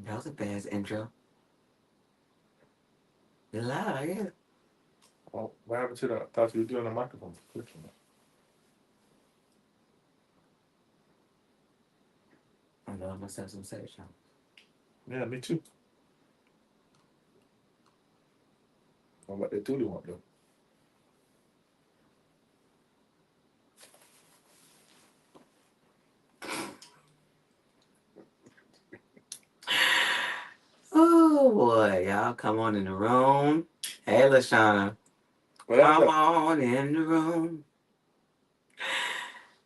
That was a fast intro. You're loud, I guess. Oh, what happened to that? I thought you were doing the microphone. I love myself some section. Yeah, me too. What about the Tulu one though? Oh boy, y'all come on in the room. Hey, Lashana. What happened Come to on in the room.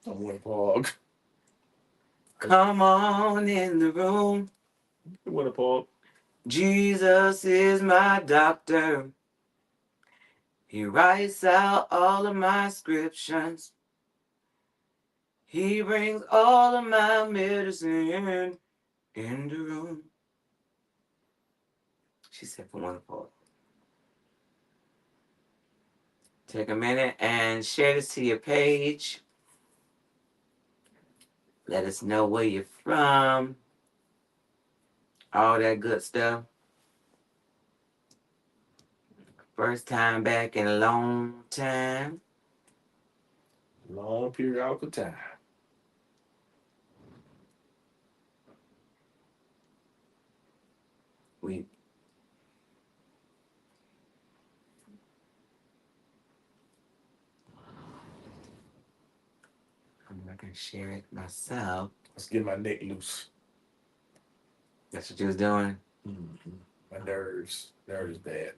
I want to pog. Come on in the room. I want to pog. Jesus is my doctor. He writes out all of my scriptures. He brings all of my medicine in the room. She said for one part. Take a minute and share this to your page. Let us know where you're from. All that good stuff. First time back in a long time. Long periodical time. We I can share it myself. Let's get my neck loose. That's what you was doing. Mm-hmm. My nerves. Nerves bad.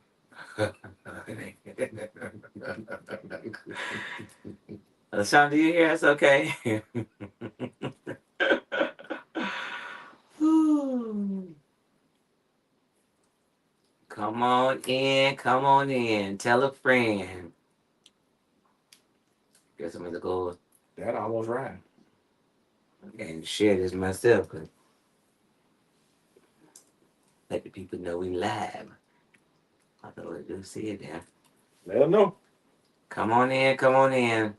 Sean, do you hear us okay? Come on in, come on in. Tell a friend. Guess I'm gonna go That almost right. and share this myself. Cause let the people know we live. I thought I do see it there. Let them know. Come on in, come on in.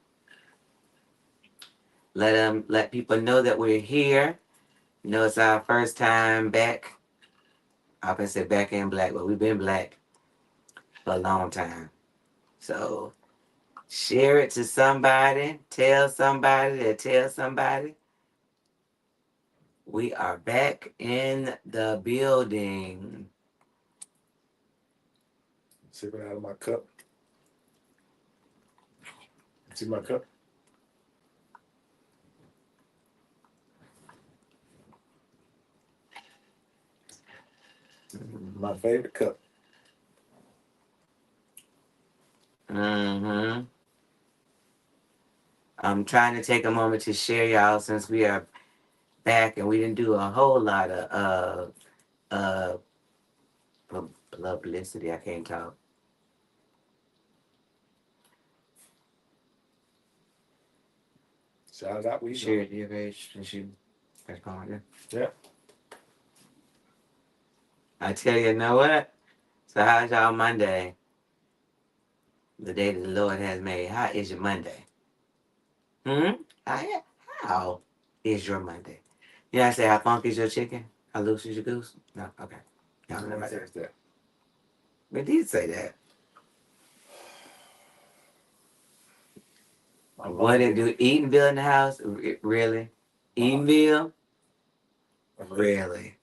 Let people know that we're here. You know it's our first time back. I can say back in black, but we've been black for a long time. So share it to somebody. Tell somebody that tell somebody. We are back in the building. Sipping out of my cup. See my cup? My favorite cup. Mm-hmm. I'm trying to take a moment to share y'all since we are back and we didn't do a whole lot of uh publicity. I can't talk. Shout it out. We Share know. it to your page and shoot. That's going. Yeah. I tell you know what? So how's y'all Monday? The day that the Lord has made. How is your Monday? Hmm? How how is your Monday? You know I say how funky is your chicken? How loose is your goose? No, okay. I Y'all don't know want about to that. fix that. We did say that. My What Monday. it do? Eatonville in the house? Really? Eatonville? Really?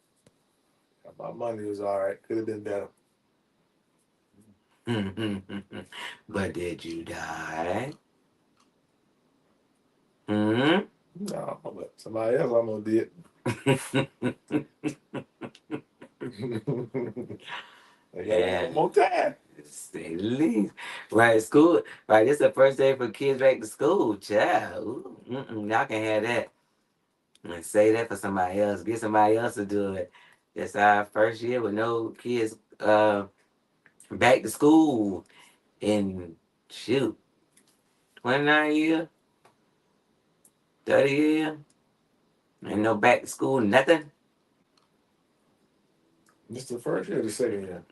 My Monday was all right. Could have been better. But did you die? Hmm? No, but somebody else almost did. They got Yeah. one more time. Say the least. Right, school. Right, this is the first day for kids back to school. Child. Ooh, y'all can have that. And say that for somebody else. Get somebody else to do it. It's our first year with no kids back to school in shoot 29 years, 30 years. Ain't no back to school, nothing. This the first year or the second year?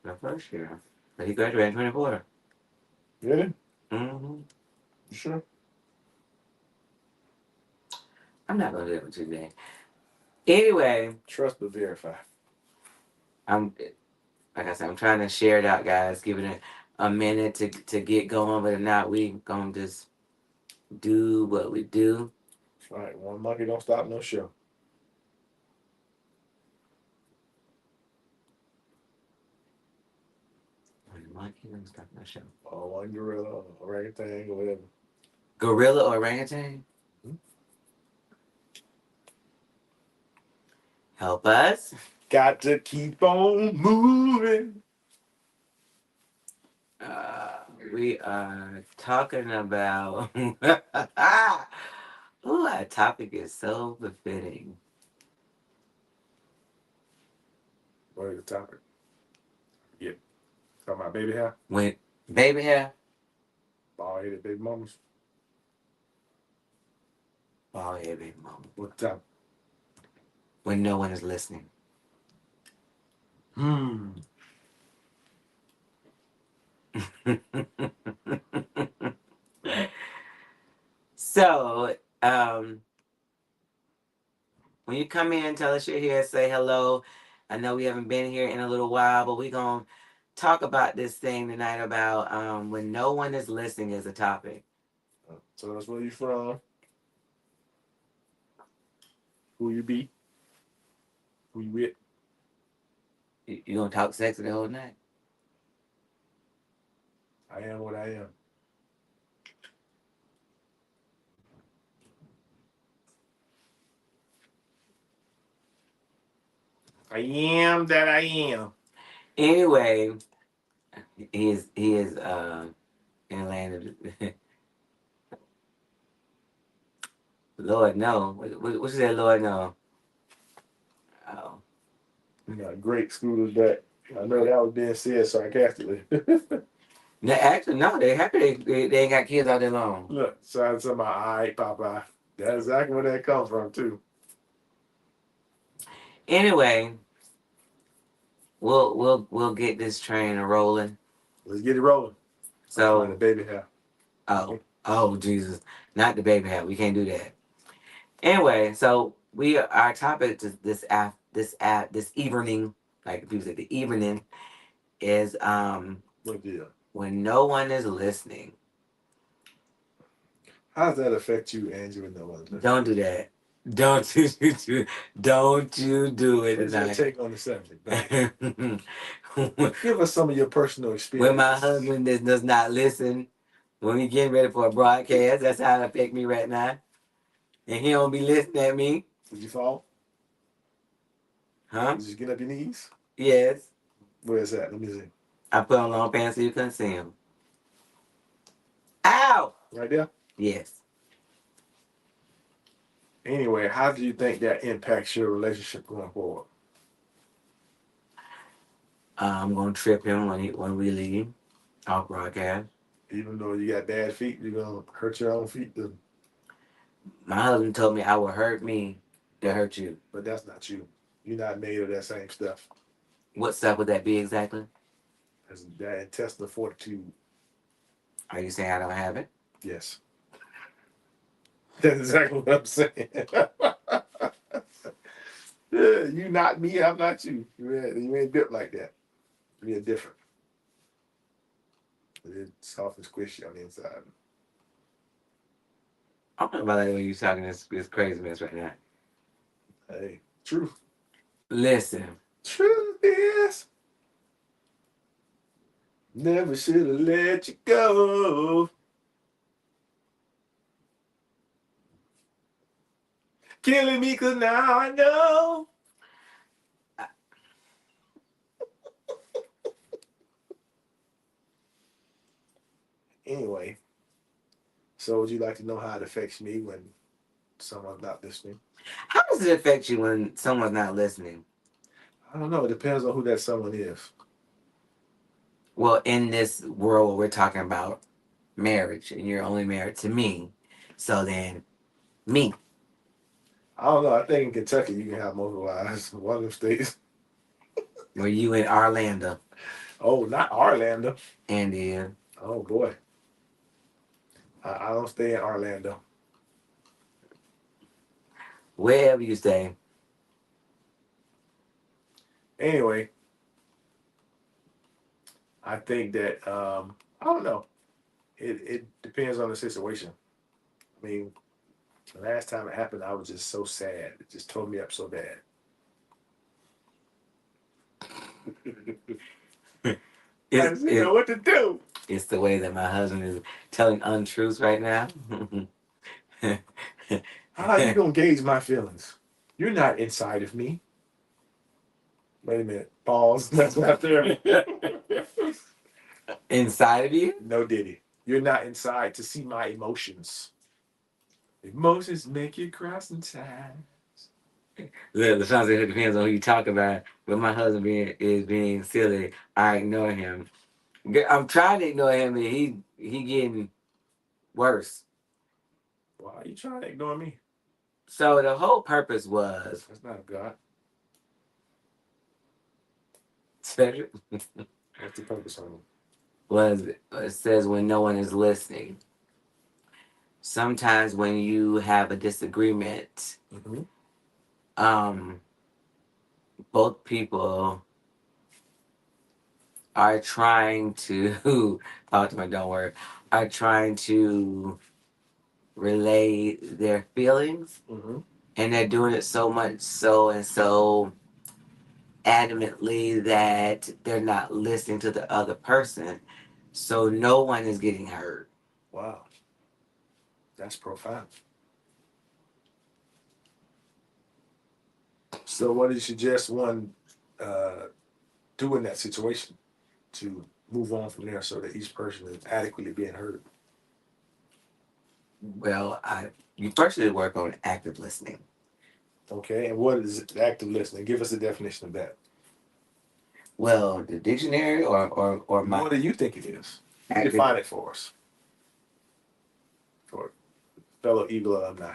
The first year. But he graduated in 24. Really? Mm-hmm. You sure? I'm not gonna do that with you today. Anyway, Trust but verify. I'm like I said, I'm trying to share it out, guys. Giving it a minute to get going, but if not, we gonna just do what we do. That's right. One monkey don't stop no show. Monkey, let me stop my show. Or one gorilla, or orangutan, or whatever. Gorilla or orangutan? Hmm? Help us. Got to keep on moving. We are talking about. Ooh, our topic is so befitting. What is the topic? Yeah. Talking about baby hair? When baby hair, Bald headed baby mamas. bald head baby mama. What the topic? When no one is listening. So, when you come in, tell us you're here, say hello. I know we haven't been here in a little while, but we're going to talk about this thing tonight about when no one is listening as a topic. Tell us where you from. Who you be. Who you with. You going to talk sexy the whole night? I am what I am. I am that I am. Anyway, he is in Atlanta. Lord no. What you say, Lord no? Oh. You got great schoolers back. I know that was being said sarcastically. No, actually, no. They happy they ain't got kids all day long. Look, so somebody, all right, Popeye. That's exactly where that comes from, too. Anyway, we'll get this train rolling. Let's get it rolling. So the baby hair. oh Jesus, not the baby hat. We can't do that. Anyway, so our topic this evening, like people say the evening, is What deal? when no one is listening. How does that affect you, Andrew, and no one listening? Don't do that. Don't you do it What's your tonight. take on the subject? Give us some of your personal experience. When my husband does not listen, when we getting ready for a broadcast, that's how it affect me right now. And he don't be listening at me. Did you fall? Huh? Did you get up your knees? Yes. Where is that? Let me see. I put on long pants so you couldn't see him. Ow! Right there? Yes. Anyway, how do you think that impacts your relationship going forward? I'm gonna trip him when we leave off broadcast. Even though you got bad feet, you're gonna hurt your own feet. My husband told me I would hurt me to hurt you. But that's not you. You're not made of that same stuff. What stuff would that be exactly? That's that intestinal fortitude. Are you saying I don't have it? Yes. That's exactly what I'm saying. Yeah, you not me, I'm not you. You ain't built like that. You're different. It's soft and squishy on the inside. I don't know about that when you're talking this crazy mess right now. Hey, truth. Listen. Truth is, never should have let you go. Killing me cause now I know. Anyway, so would you like to know how it affects me when someone's not listening? How does it affect you when someone's not listening? I don't know. It depends on who that someone is. Well, in this world where we're talking about marriage and you're only married to me, so then me. I don't know. I think in Kentucky you can have multiple wives. One of them states. Or you in Orlando. Oh, not Orlando. And Oh boy. I don't stay in Orlando. wherever you stay. Anyway, I think that I don't know. It depends on the situation. I mean, the last time it happened, I was just so sad. It just tore me up so bad. I It's, didn't know it, what to do. it's the way that my husband is telling untruths right now. How are you gonna gauge my feelings? You're not inside of me. Wait a minute. Pause. That's not there. Inside of you? No, Diddy. You're not inside to see my emotions. Emotions make you cry sometimes. The song said it depends on who you talk about. But my husband being silly, I ignore him. I'm trying to ignore him, and he getting worse. Why are you trying to ignore me? So the whole purpose was That's not God. What's the purpose on it? was it says when no one is listening. Sometimes when you have a disagreement, Mm-hmm. um, both people are trying to talk to my don't worry, are trying to relay their feelings, Mm-hmm. and they're doing it so much so and so adamantly that they're not listening to the other person, so no one is getting hurt. Wow. That's profound. So what do you suggest one uh, do in that situation to move on from there so that each person is adequately being heard? Well, you first should work on active listening. Okay, and what is active listening? Give us a definition of that. Well, the dictionary or my What do you think it is? active Define it for us, for fellow Eagle alumni.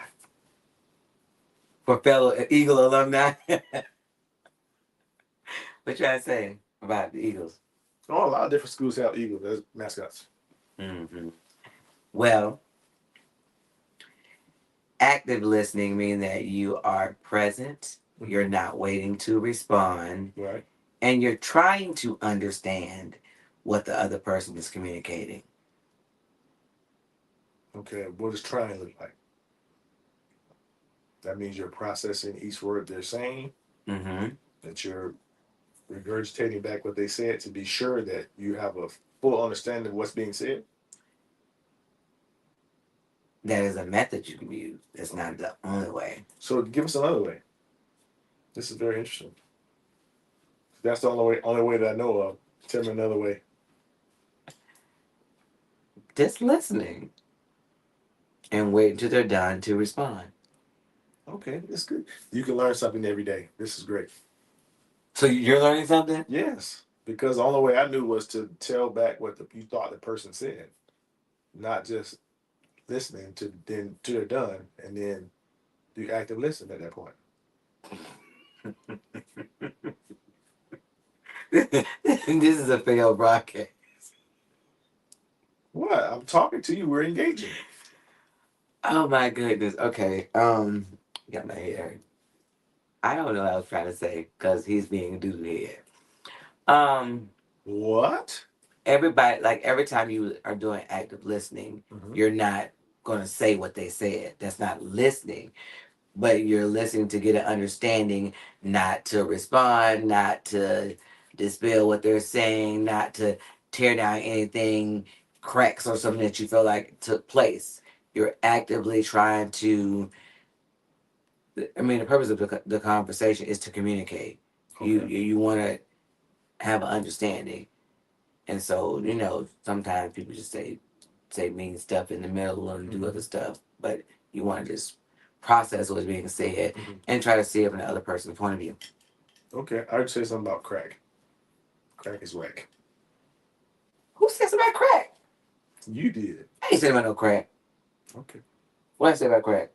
for fellow Eagle alumni. What you trying to say about the Eagles? Oh, a lot of different schools have Eagles as mascots. Hmm. Well, active listening means that you are present, you're not waiting to respond, Right. and you're trying to understand what the other person is communicating. Okay, what does trying look like? That means you're processing each word they're saying, Hmm. that you're regurgitating back what they said to be sure that you have a full understanding of what's being said. That is a method you can use. It's not the only way. So give us another way. This is very interesting. That's the only way that I know of. Tell me another way. Just listening and wait until they're done to respond. Okay, that's good. You can learn something every day. This is great. So you're learning something? Yes, because the only way I knew was to tell back what you thought the person said, not just listening to then to they're done and then do active listening at that point. This is a failed broadcast. What? I'm talking to you. We're engaging. Oh my goodness. Okay. Got my hair. I don't know what I was trying to say because he's being a dude here. Um, What? everybody, like every time you are doing active listening, Mm-hmm. you're not going to say what they said. That's not listening, but you're listening to get an understanding, not to respond, not to dispel what they're saying, not to tear down anything, cracks or something that you feel like took place. You're actively trying to. I mean, the purpose of the conversation is to communicate. Okay. You want to have an understanding, and so sometimes people just say mean stuff in the middle and do other stuff, but you want to just process what's being said Mm-hmm. and try to see it from the other person's point of view. Okay. I would say something about crack. Crack is whack. Who says about crack? You did. I ain't saying about no crack. Okay. What I say about crack?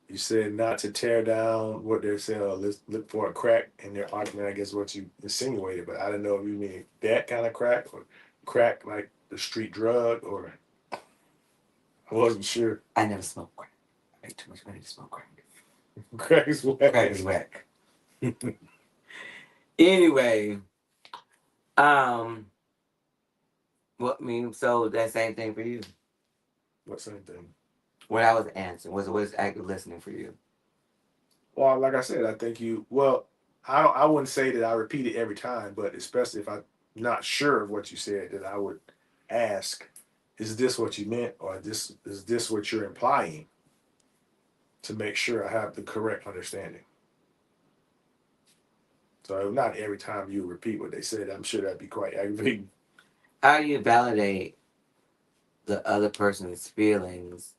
You said not to tear down what they're saying or look for a crack in their argument, I guess what you insinuated, but I didn't know if you mean that kind of crack or crack like the street drug or I wasn't sure. I never smoked crack. I make too much money to smoke crack. Crack is whack. Crack is whack. Anyway, um, what mean? So that same thing for you. What same thing? What I was answering was active listening for you. Well, like I said, I think you. Well, I wouldn't say that I repeat it every time, but especially if I'm not sure of what you said, that I would ask, "Is this what you meant, or this is this what you're implying?" To make sure I have the correct understanding. So not every time you repeat what they said, I'm sure that'd be quite aggravating. How do you validate the other person's feelings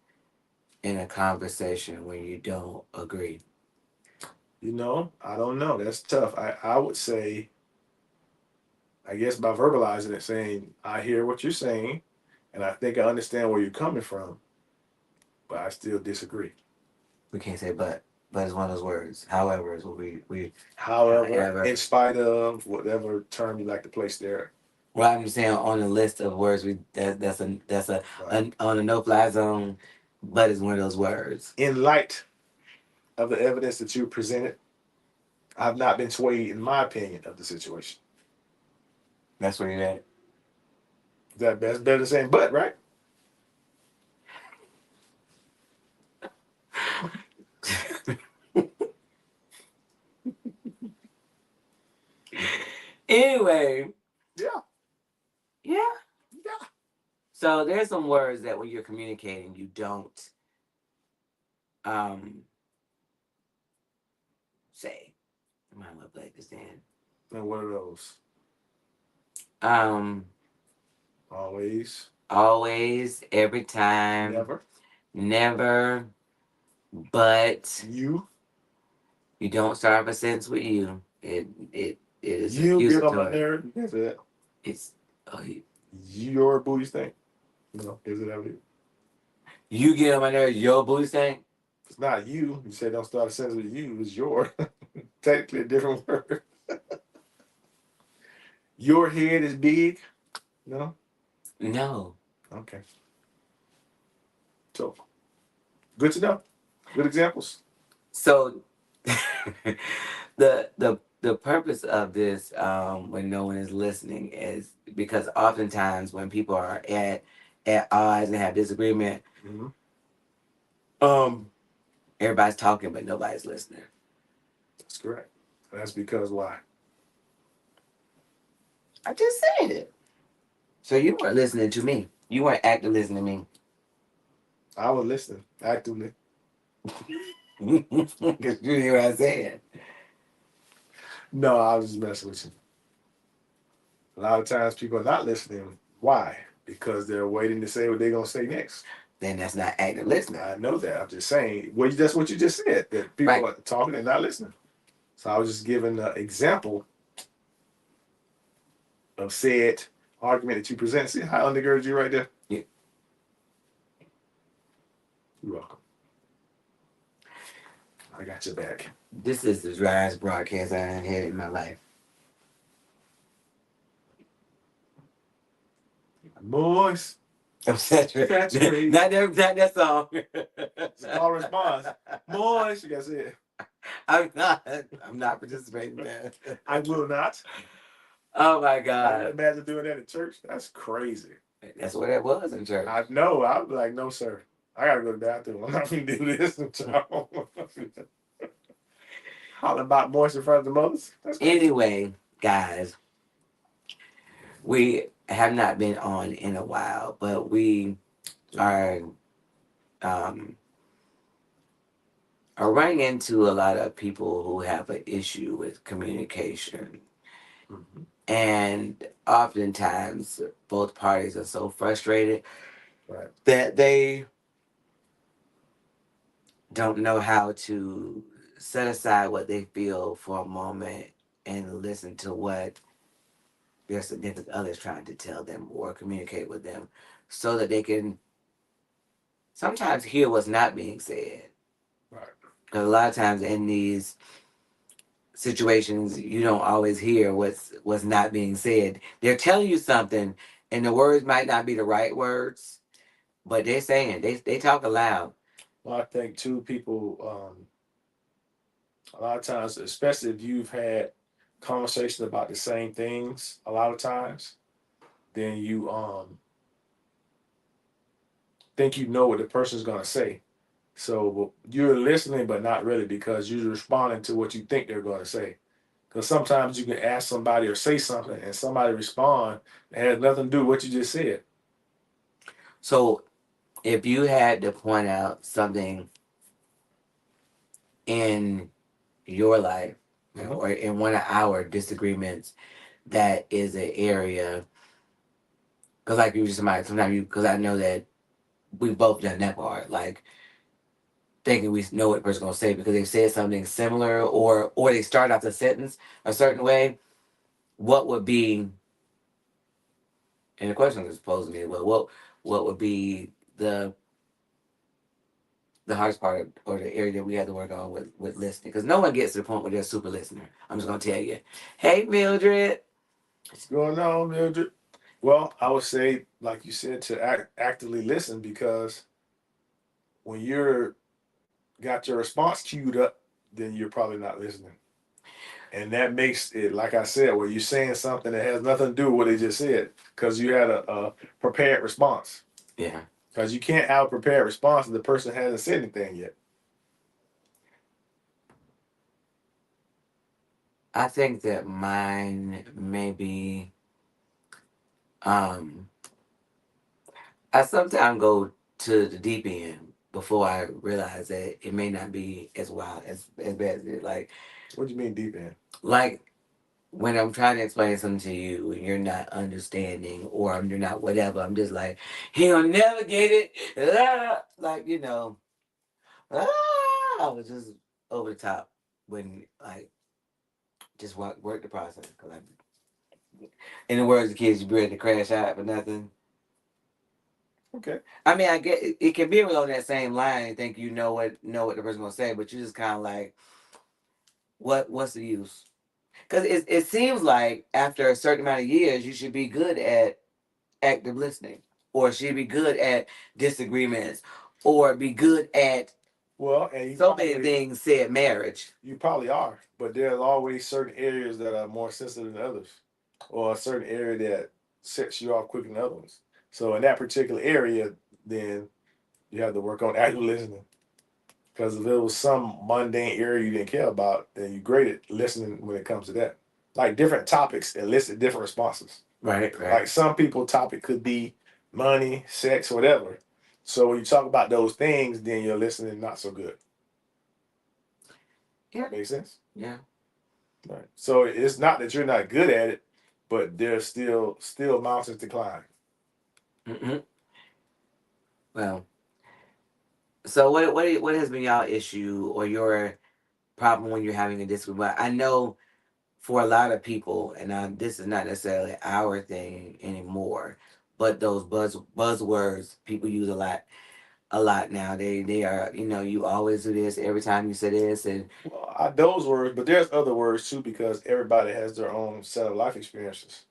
in a conversation when you don't agree? I don't know. That's tough. I would say, I guess by verbalizing it, saying, I hear what you're saying, and I think I understand where you're coming from, but I still disagree. We can't say but it's one of those words. However, is what we However, however. in spite of whatever term you like to place there, Well, I'm just saying on the list of words that's a right? on a no fly zone, but it's one of those words. In light of the evidence that you presented, I've not been swayed in my opinion of the situation. That's where you're at. That's better than saying but, right? Anyway, Yeah, yeah. yeah. So there's some words that when you're communicating, you don't um say. I might want to play this in. And what are those? Um, Always, always, every time, never. never, but You, you don't start off a sentence with you. It is you get on my accusatory. nerve. You can say that. It's oh, Your booty stink. No, is it ever? you get on my nerves. Your booty stank. It's not you. You say don't start a sentence with you. It's your. Technically a different word. Your head is big. No. No. Okay. So good to know. Good examples. So the purpose of this when no one is listening is because oftentimes when people are at odds and have disagreement, Mm-hmm. um everybody's talking but nobody's listening. That's correct. That's because why? I just said it. So you weren't listening to me. You weren't actively listening to me. I was listening actively. Because you hear what I said. No, I was just messing with you. A lot of times people are not listening. Why? Because they're waiting to say what they're gonna say next. Then that's not active listening. I know that. I'm just saying. Well, that's what you just said. That people Right. are talking and not listening. So I was just giving an example of said argument that you present. See how I undergird you right there? Yeah. You're welcome. I got your back. This is the driest broadcast I had in my life. Boys, I'm saturated. Not that song. it's all response. Boys, you guys it. I'm not participating in that. I will not. Oh my I can God. imagine doing that in church. That's crazy. That's what it was in church. I know. I'd be like, no, sir. I gotta go to the bathroom. I'm not gonna do this. Hollering about moist in front of the mothers. That's crazy. Anyway, guys, we have not been on in a while, but we are um are running into a lot of people who have an issue with communication. Mm-hmm. And oftentimes both parties are so frustrated Right. that they don't know how to set aside what they feel for a moment and listen to what their significant other is trying to tell them or communicate with them so that they can sometimes hear what's not being said. Right. Because a lot of times in these situations, you don't always hear what's not being said. They're telling you something, and the words might not be the right words, but they're saying they talk aloud. Well, I think too, people a lot of times, especially if you've had conversation about the same things a lot of times, then you think you know what the person's gonna say. So you're listening, but not really, because you're responding to what you think they're gonna say. Because sometimes you can ask somebody or say something, and somebody respond and has nothing to do with what you just said. So if you had to point out something in your life, Mhm. or in one of our disagreements, that is an area, because like you just might sometimes you, because I know that we both done that part, like thinking we know what the person's gonna say because they said something similar, or they start off the sentence a certain way. What would be, and the question was posed to me, well, what would be the hardest part, or the area that we had to work on with listening? Because no one gets to the point where they're a super listener. I'm just gonna tell you. Hey, Mildred. What's going on, Mildred? Well, I would say, like you said, to actively listen, because when you're got your response queued up, then you're probably not listening. And that makes it, like I said, where you're saying something that has nothing to do with what they just said, because you had a prepared response. Yeah, Because you can't have a prepared response if the person hasn't said anything yet. I think that mine maybe. Um, I sometimes go to the deep end before I realize that it may not be as wild as bad as it. What do you mean deep end? Like when I'm trying to explain something to you and you're not understanding, or you're not whatever, I'm just like, he'll never get it. Ah! Like, I was just over the top when, like, just work the process. Cause in the words of kids, you be ready to crash out for nothing. Okay. I mean, I get it can be on that same line and think you know what the person's gonna say, but you just kind of like, what's the use? Because it seems like after a certain amount of years, you should be good at active listening, or should be good at disagreements, or be good at Well, and so many things. Said marriage. you probably are, but there's always certain areas that are more sensitive than others, or a certain area that sets you off quicker than other ones. So in that particular area, then you have to work on active listening. Because if it was some mundane area you didn't care about, then you great at listening when it comes to that. Like different topics elicit different responses. Right, right. Like some people topic could be money, sex, whatever. So when you talk about those things, then you're listening not so good. Yeah, Make sense? yeah. Right. So it's not that you're not good at it, but there's still mountains to climb. Mm-hmm. Well, so what has been y'all issue or your problem when you're having a disagreement? I know for a lot of people, and this is not necessarily our thing anymore, but those buzzwords people use a lot now. They are, you always do this every time you say this, and Well, those words, but there's other words too, because everybody has their own set of life experiences.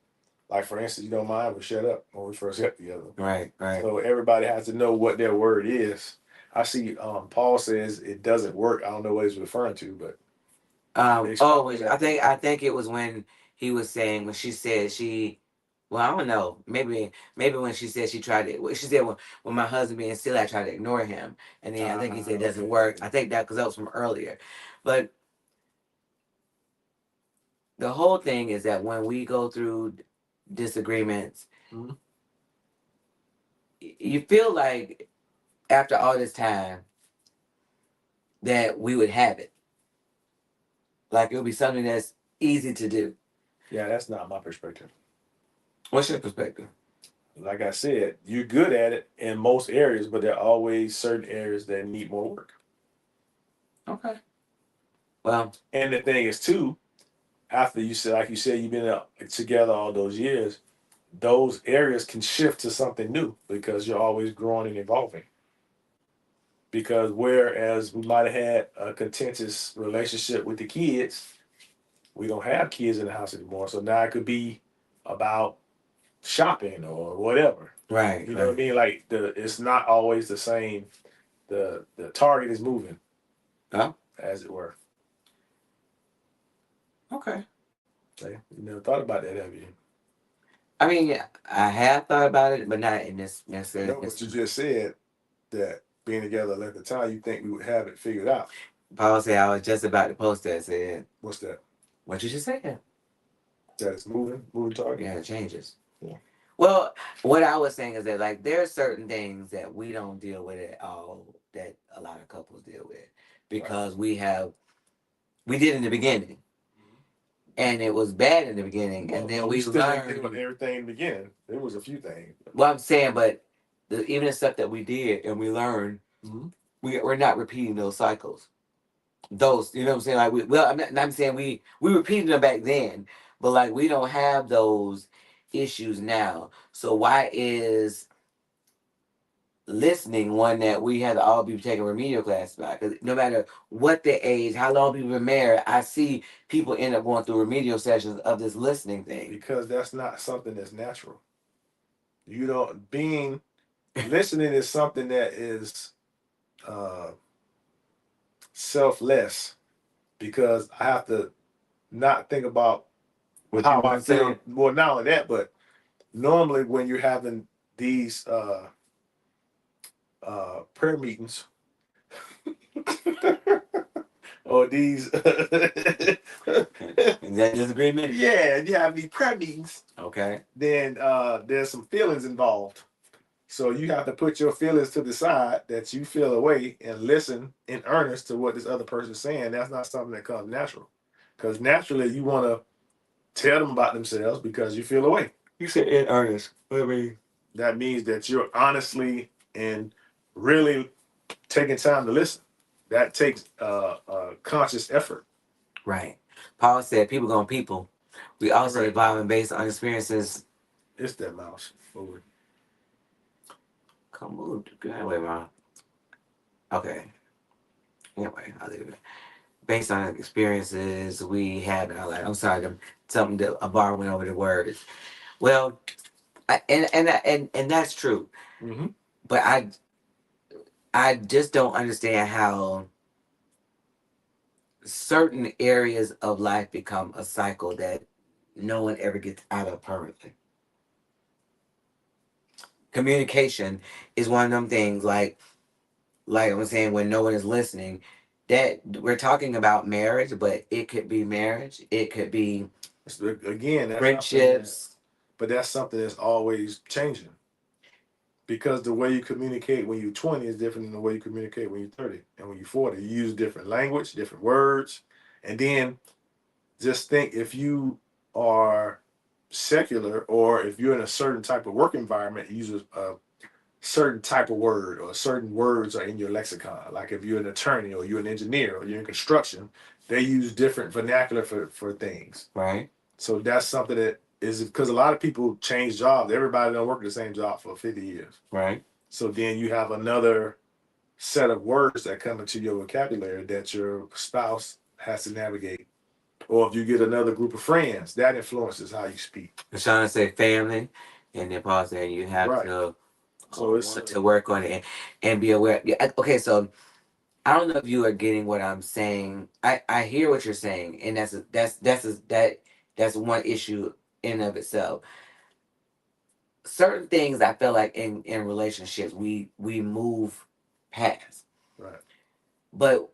Like for instance, you know, mine was shut up when we first got together. right, right. So everybody has to know what their word is. I see Paul says it doesn't work. I don't know what he's referring to, but Oh, explain that. I think it was when he was saying, when she said she. Well, I don't know. Maybe when she said she tried to. She said when my husband being silly, I tried to ignore him, and then I think he said it doesn't Okay, work. okay. I think that because that was from earlier, but the whole thing is that when we go through disagreements, Mhm. you feel like after all this time that we would have it, like it would be something that's easy to do. Yeah, that's not my perspective. What's your perspective? Like I said, you're good at it in most areas, but there are always certain areas that need more work. Okay. Well, And the thing is, too, after you said, like you said, you've been together all those years, those areas can shift to something new because you're always growing and evolving. Because whereas we might have had a contentious relationship with the kids, we don't have kids in the house anymore. So now it could be about shopping or whatever. right, You know what I right. mean? Like it's not always the same. The target is moving, Oh, as it were. okay. Okay. You never thought about that, have you? I mean, I have thought about it, but not in this I necessarily. know what you just said, that being together a length of time, you think we would have it figured out. Paul said I was just about to post that. Said What's that? what you just said. That it's moving target. Yeah, it changes. Yeah. Well, what I was saying is that like there are certain things that we don't deal with at all that a lot of couples deal with because we did in the beginning and it was bad in the beginning and then we still ain't learned. doing everything in the beginning. There was a few things. Well, I'm saying, but even the stuff that we did and we learned, Mhm. we're not repeating those cycles. Those, you know what I'm saying? Like, well, I'm saying we repeated them back then, but like we don't have those issues now. So why is listening one that we had to all be taking remedial classes by? Because no matter what the age, how long people been married, I see people end up going through remedial sessions of this listening thing. Because that's not something that's natural. You don't being listening is something that is uh selfless, because I have to not think about What how you I want to say? feel. Well, not only that, but normally when you're having these prayer meetings or these Is that disagreement? yeah, you have these prayer meetings, Okay. then there's some feelings involved. So you have to put your feelings to the side, that you feel away, and listen in earnest to what this other person's saying. That's not something that comes natural. Because naturally you want to tell them about themselves because you feel away. You said in earnest. What do you mean? That means that you're honestly and really taking time to listen. That takes conscious effort. Right. Paul said people gonna people. We also Right. evolving based on experiences. It's that mouse. Over. Come move. Good way, man. Okay. Anyway, I'll leave it. Based on experiences we have in our life. I'm sorry, something that a bar went over the words. Well, and that's true. Mm-hmm. But I just don't understand how certain areas of life become a cycle that no one ever gets out of permanently. Communication is one of them things like I was saying, when no one is listening, that we're talking about marriage, but it could be marriage, it could be Again, that's friendships. but that's something that's always changing, because the way you communicate when you're 20 is different than the way you communicate when you're 30 and when you're 40. You use different language, different words, and then just think, if you are secular or if you're in a certain type of work environment, you use a certain type of word, or certain words are in your lexicon. Like if you're an attorney or you're an engineer or you're in construction, they use different vernacular for things. Right. So that's something that is, because a lot of people change jobs. Everybody don't work the same job for 50 years. Right. So then you have another set of words that come into your vocabulary that your spouse has to navigate. Or if you get another group of friends, that influences how you speak. Shauna said family, and then Paul said you have Right. to So it's to work on it and be aware. Yeah, okay, so I don't know if you are getting what I'm saying. I hear what you're saying, and that's one issue in of itself. Certain things I feel like in relationships we move past, right. but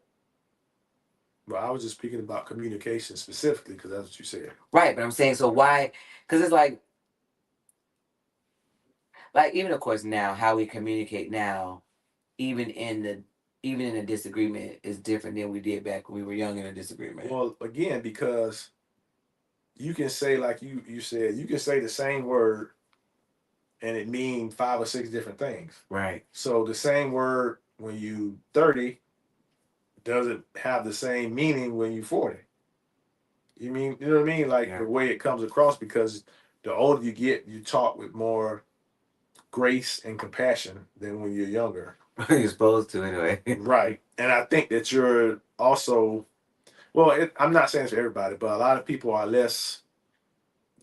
Well, I was just speaking about communication specifically because that's what you said. right. But I'm saying, so why? Because it's like even of course now how we communicate now, even in the even in a disagreement is different than we did back when we were young in a disagreement. Well, again, because you can say, like you said, you can say the same word and it mean 5 or 6 different things. Right. So the same word when you 30 doesn't have the same meaning when you 40. You know what I mean? Like the way it comes across, because the older you get, you talk with more grace and compassion than when you're younger. You're supposed to anyway. Right. And I think that you're also, well, I'm not saying it's for everybody, but a lot of people are less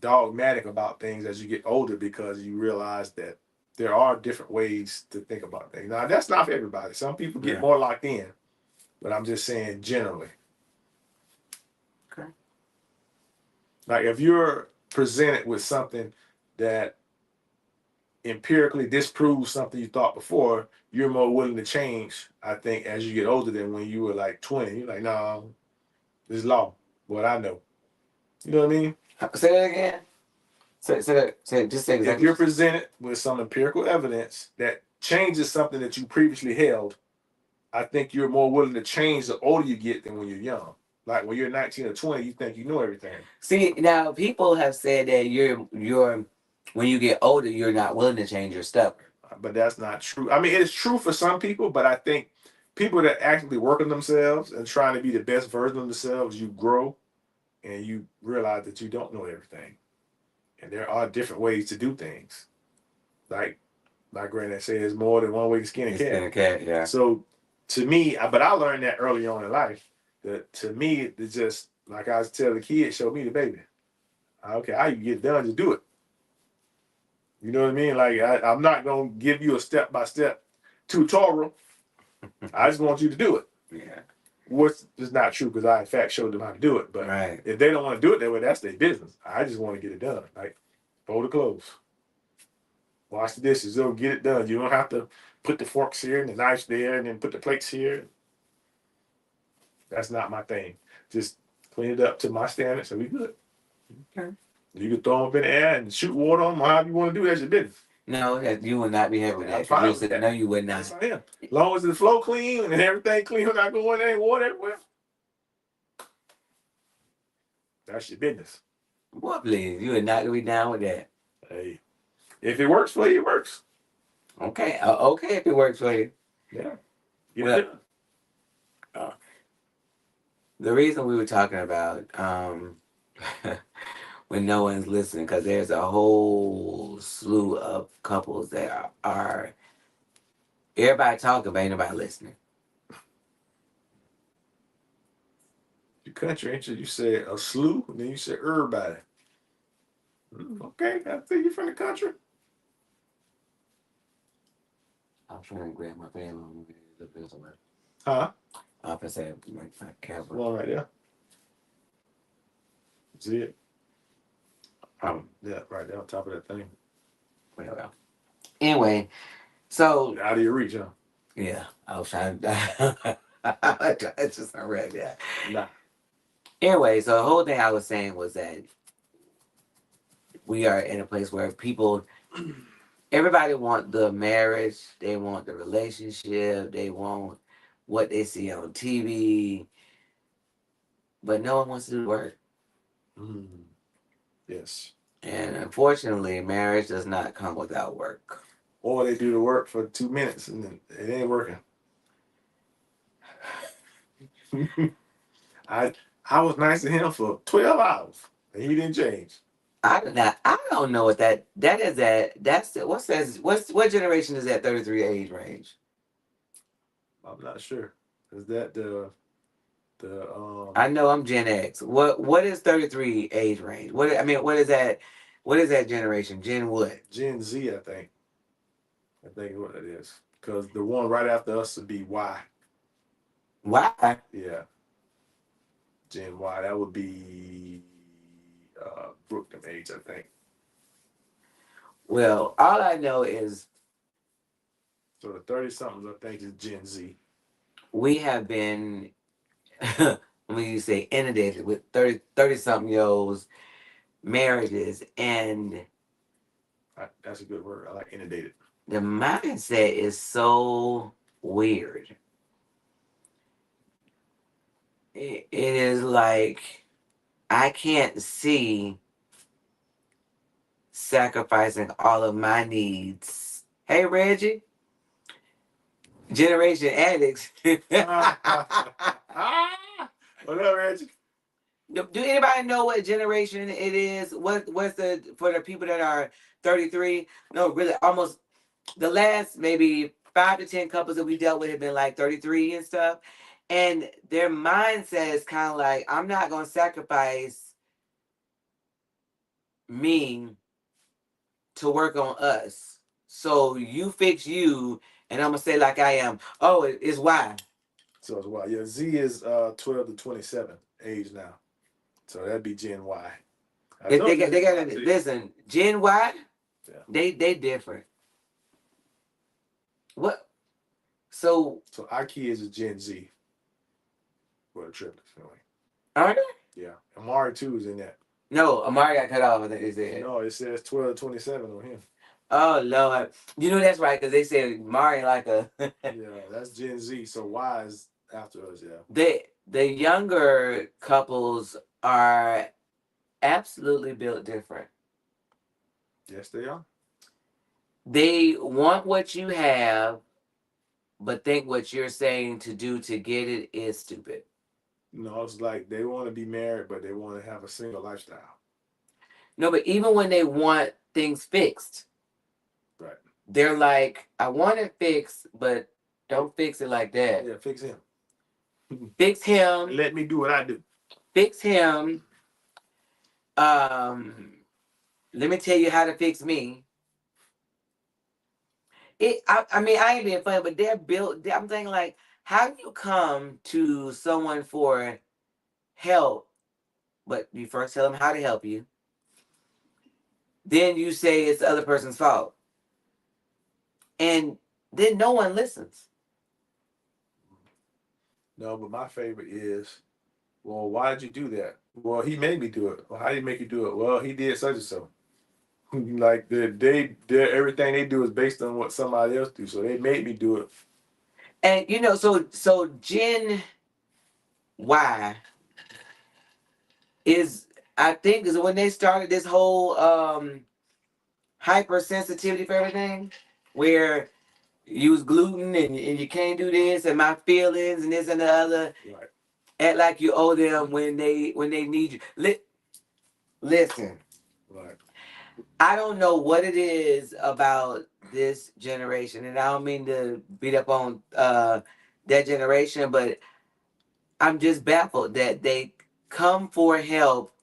dogmatic about things as you get older, because you realize that there are different ways to think about things. Now, that's not for everybody. Some people get more locked in, but I'm just saying generally. Okay. Like if you're presented with something that empirically disproves something you thought before, you're more willing to change, I think, as you get older than when you were like 20. You're like, no, this is law. What I know. You know what I mean? Say that again. Just say If exactly. you're presented with some empirical evidence that changes something that you previously held, I think you're more willing to change the older you get than when you're young. Like when you're 19 or 20, you think you know everything. See, now people have said that you're when you get older, you're not willing to change your stuff. But that's not true. I mean, it's true for some people, but I think people that actively work on themselves and trying to be the best version of themselves, you grow and you realize that you don't know everything. And there are different ways to do things. Like my granddad said, there's more than one way to skin a cat. Skin a cat, yeah. So to me, but I learned that early on in life. That to me, it's just like I was telling the kid, show me the baby. Okay, how you get it done, just do it. You know what I mean? Like I'm not gonna give you a step-by-step tutorial. I just want you to do it. Yeah. Which is not true because I in fact showed them how to do it. But Right. if they don't want to do it that way, that's their business. I just want to get it done. Like fold the clothes, wash the dishes, go get it done. You don't have to put the forks here and the knives there and then put the plates here. That's not my thing. Just clean it up to my standards, so we good. Okay. You can throw them up in the air and shoot water on them, however you want to do. That's your business. No, you will not be happy with I'm that. fine You with said, that. no, you would not. Yes, I am. As long as the flow clean and everything clean, we're not going there, ain't water everywhere. That's your business. Boy, please, you would not be down with that. Hey, if it works for you, it works. Okay, okay, if it works for you. Yeah. Well, the reason we were talking about when no one's listening, because there's a whole slew of couples that are everybody talking, but ain't nobody listening. Your country, ain't you? You said a slew, and then you said everybody. Okay, I think you're from the country. I'm trying to grab my family. Huh? I'm gonna say my camera. One right there. See it? Yeah, right there on top of that thing. Well. Anyway, so Out of your reach, huh? yeah, I was trying to. It's just not right. Yeah. Nah. Anyway, so the whole thing I was saying was that we are in a place where people, everybody want the marriage, they want the relationship, they want what they see on TV, but no one wants to do the work. Yes. And unfortunately, marriage does not come without work. Or they do the work for 2 minutes and then it ain't working. I was nice to him for 12 hours and he didn't change. I don't know what that is. That's what generation is that 33 age range? I'm not sure. Is that the I know I'm Gen X. What is 33 age range? What is that? What is that generation? Gen what? Gen Z, I think. I think what it is. Because the one right after us would be Y. Why? Yeah. Gen Y. That would be Brooklyn age, I think. Well, all I know is So the 30 somethings I think is Gen Z. we have been when you say inundated with 30 something year olds marriages, and That's a good word. I like inundated. the mindset is so weird. It is like I can't see sacrificing all of my needs. Hey, Reggie, Generation Addicts. What up, Reggie? Do anybody know what generation it is? What's the for the people that are 33? No, really, almost the last maybe 5 to 10 couples that we dealt with have been like 33 and stuff, and their mindset is kind of like, I'm not gonna sacrifice me to work on us. So you fix you, and I'm gonna say like I am. Oh, it's why. So it's Y. Yeah, Z is 12 to 27 age now. So that'd be Gen Y. I If know they got Gen Z. listen, Gen Y, Yeah. they different. What? So So our kids is Gen Z for the triplets. Anyway. are they? Yeah. Amari too is in that. No, Amari got cut off. I think they said. No, it says 12-27 on him. Oh Lord, you know that's right because they said Mari like a. Yeah, that's Gen Z. So Y is after us. Yeah. The younger couples are absolutely built different. Yes, they are. They want what you have, but think what you're saying to do to get it is stupid. No, it's like they want to be married, but they want to have a single lifestyle. No, but even when they want things fixed, Right. they're like, I want it fixed, but don't fix it like that. Yeah, fix him. Fix him. Let me do what I do. Fix him. Um, let me tell you how to fix me. I mean, I ain't being funny, but they're built. I'm thinking like, how do you come to someone for help, but you first tell them how to help you, then you say it's the other person's fault, and then no one listens. No, but my favorite is, well, why did you do that? Well, he made me do it. Well, how did he make you do it? Well, he did such and so. Like they everything they do is based on what somebody else do. So they made me do it. And so Gen Y is, I think, is when they started this whole hypersensitivity for everything, where you was gluten and you can't do this and my feelings and this and the other. Right. Act like you owe them when they need you. Listen, Right. I don't know what it is about this generation, and I don't mean to beat up on that generation, but I'm just baffled that they come for help,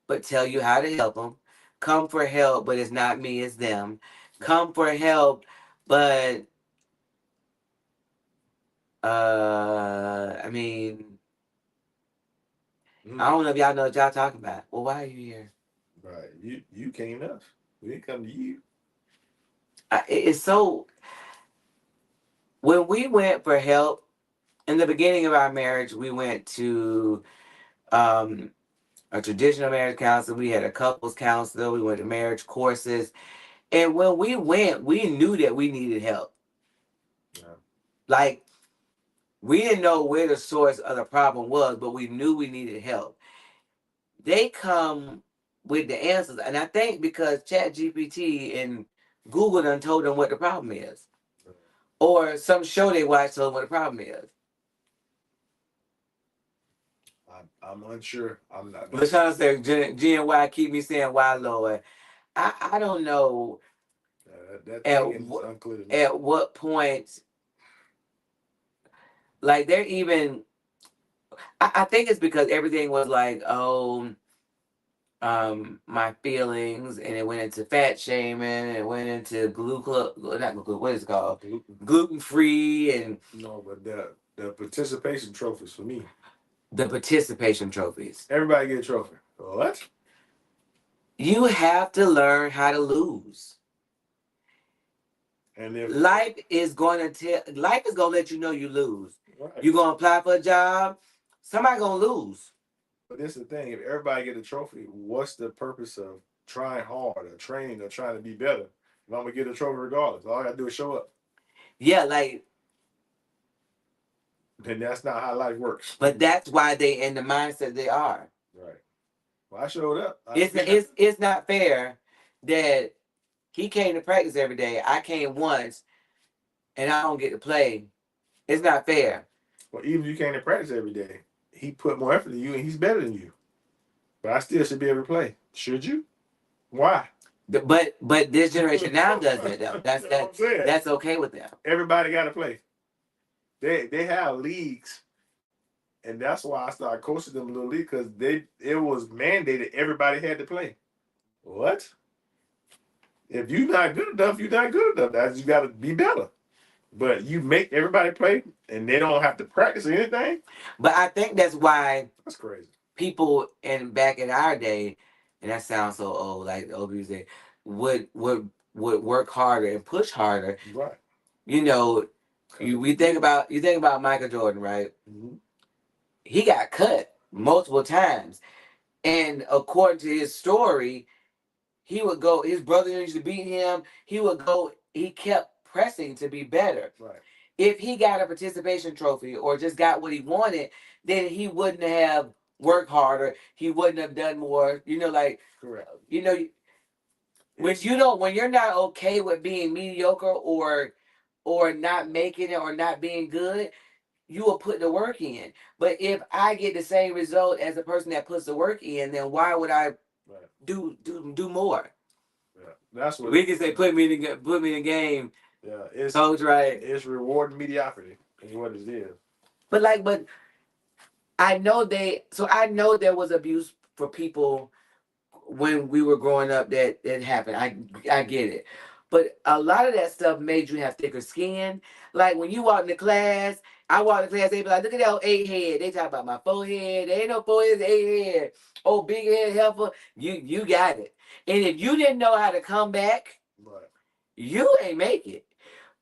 but tell you how to help them. Come for help, but it's not me, it's them. Come for help, but I mean, I don't know if y'all know what y'all talking about. Well, why are you here? Right. You came to us. We didn't come to you. It's so. When we went for help in the beginning of our marriage, we went to um, a traditional marriage counselor. We had a couples counselor. We went to marriage courses, and when we went, we knew that we needed help. Yeah. Like we didn't know where the source of the problem was, but we knew we needed help. They come with the answers, and I think because ChatGPT and Google done told them what the problem is, or some show they watched told them what the problem is. I'm unsure. I'm not. LaShawn said, GNY keep me saying why, Lord. I don't know That at, thing is unclear to me. at what point, like they're even, I think it's because everything was like, oh, my feelings, and it went into fat shaming, and it went into not glucose, what is it called? Gluten free, and No, but the participation trophies for me. the participation trophies. Everybody get a trophy. What? You have to learn how to lose. And if life is gonna let you know you lose. right. You're gonna apply for a job, somebody gonna lose. But this is the thing: if everybody get a trophy, what's the purpose of trying hard or training or trying to be better? If I'm gonna get a trophy regardless, all I gotta do is show up. Yeah, like, Then that's not how life works. but that's why they in the mindset they are. Right. Well, I showed up. It's not fair that he came to practice every day. I came once, and I don't get to play. It's not fair. Well, even if you came to practice every day, he put more effort than you, and he's better than you. But I still should be able to play. Should you? Why? But this generation now does that though. That's okay with them. Everybody got to play. They have leagues, and that's why I started coaching them a little league because it was mandated everybody had to play. What? If you're not good enough, you're not good enough. That's you got to be better. But you make everybody play, and they don't have to practice or anything. But I think that's why That's crazy. people in back in our day, and that sounds so old, like the old music, would work harder and push harder. Right. You know, you think about Michael Jordan, right? He got cut multiple times, and according to his story, he would go. His brother used to beat him. He would go. He kept pressing to be better. Right. If he got a participation trophy or just got what he wanted, then he wouldn't have worked harder. He wouldn't have done more. You know, like Correct. you know, when you're not okay with being mediocre or not making it or not being good, you will put the work in. But if I get the same result as the person that puts the work in, then why would I Right. do more? Yeah. That's what We can say put me in the game. Yeah, it's Coach, right? it's rewarding mediocrity is what it is. But I know there was abuse for people when we were growing up that happened. I get it. But a lot of that stuff made you have thicker skin. Like when you walk into class, I walk into class, they be like, look at that old eight head. They talk about my forehead. There ain't no forehead, it's eight head. Oh, big head heifer. You got it. And if you didn't know how to come back, Right. you ain't make it.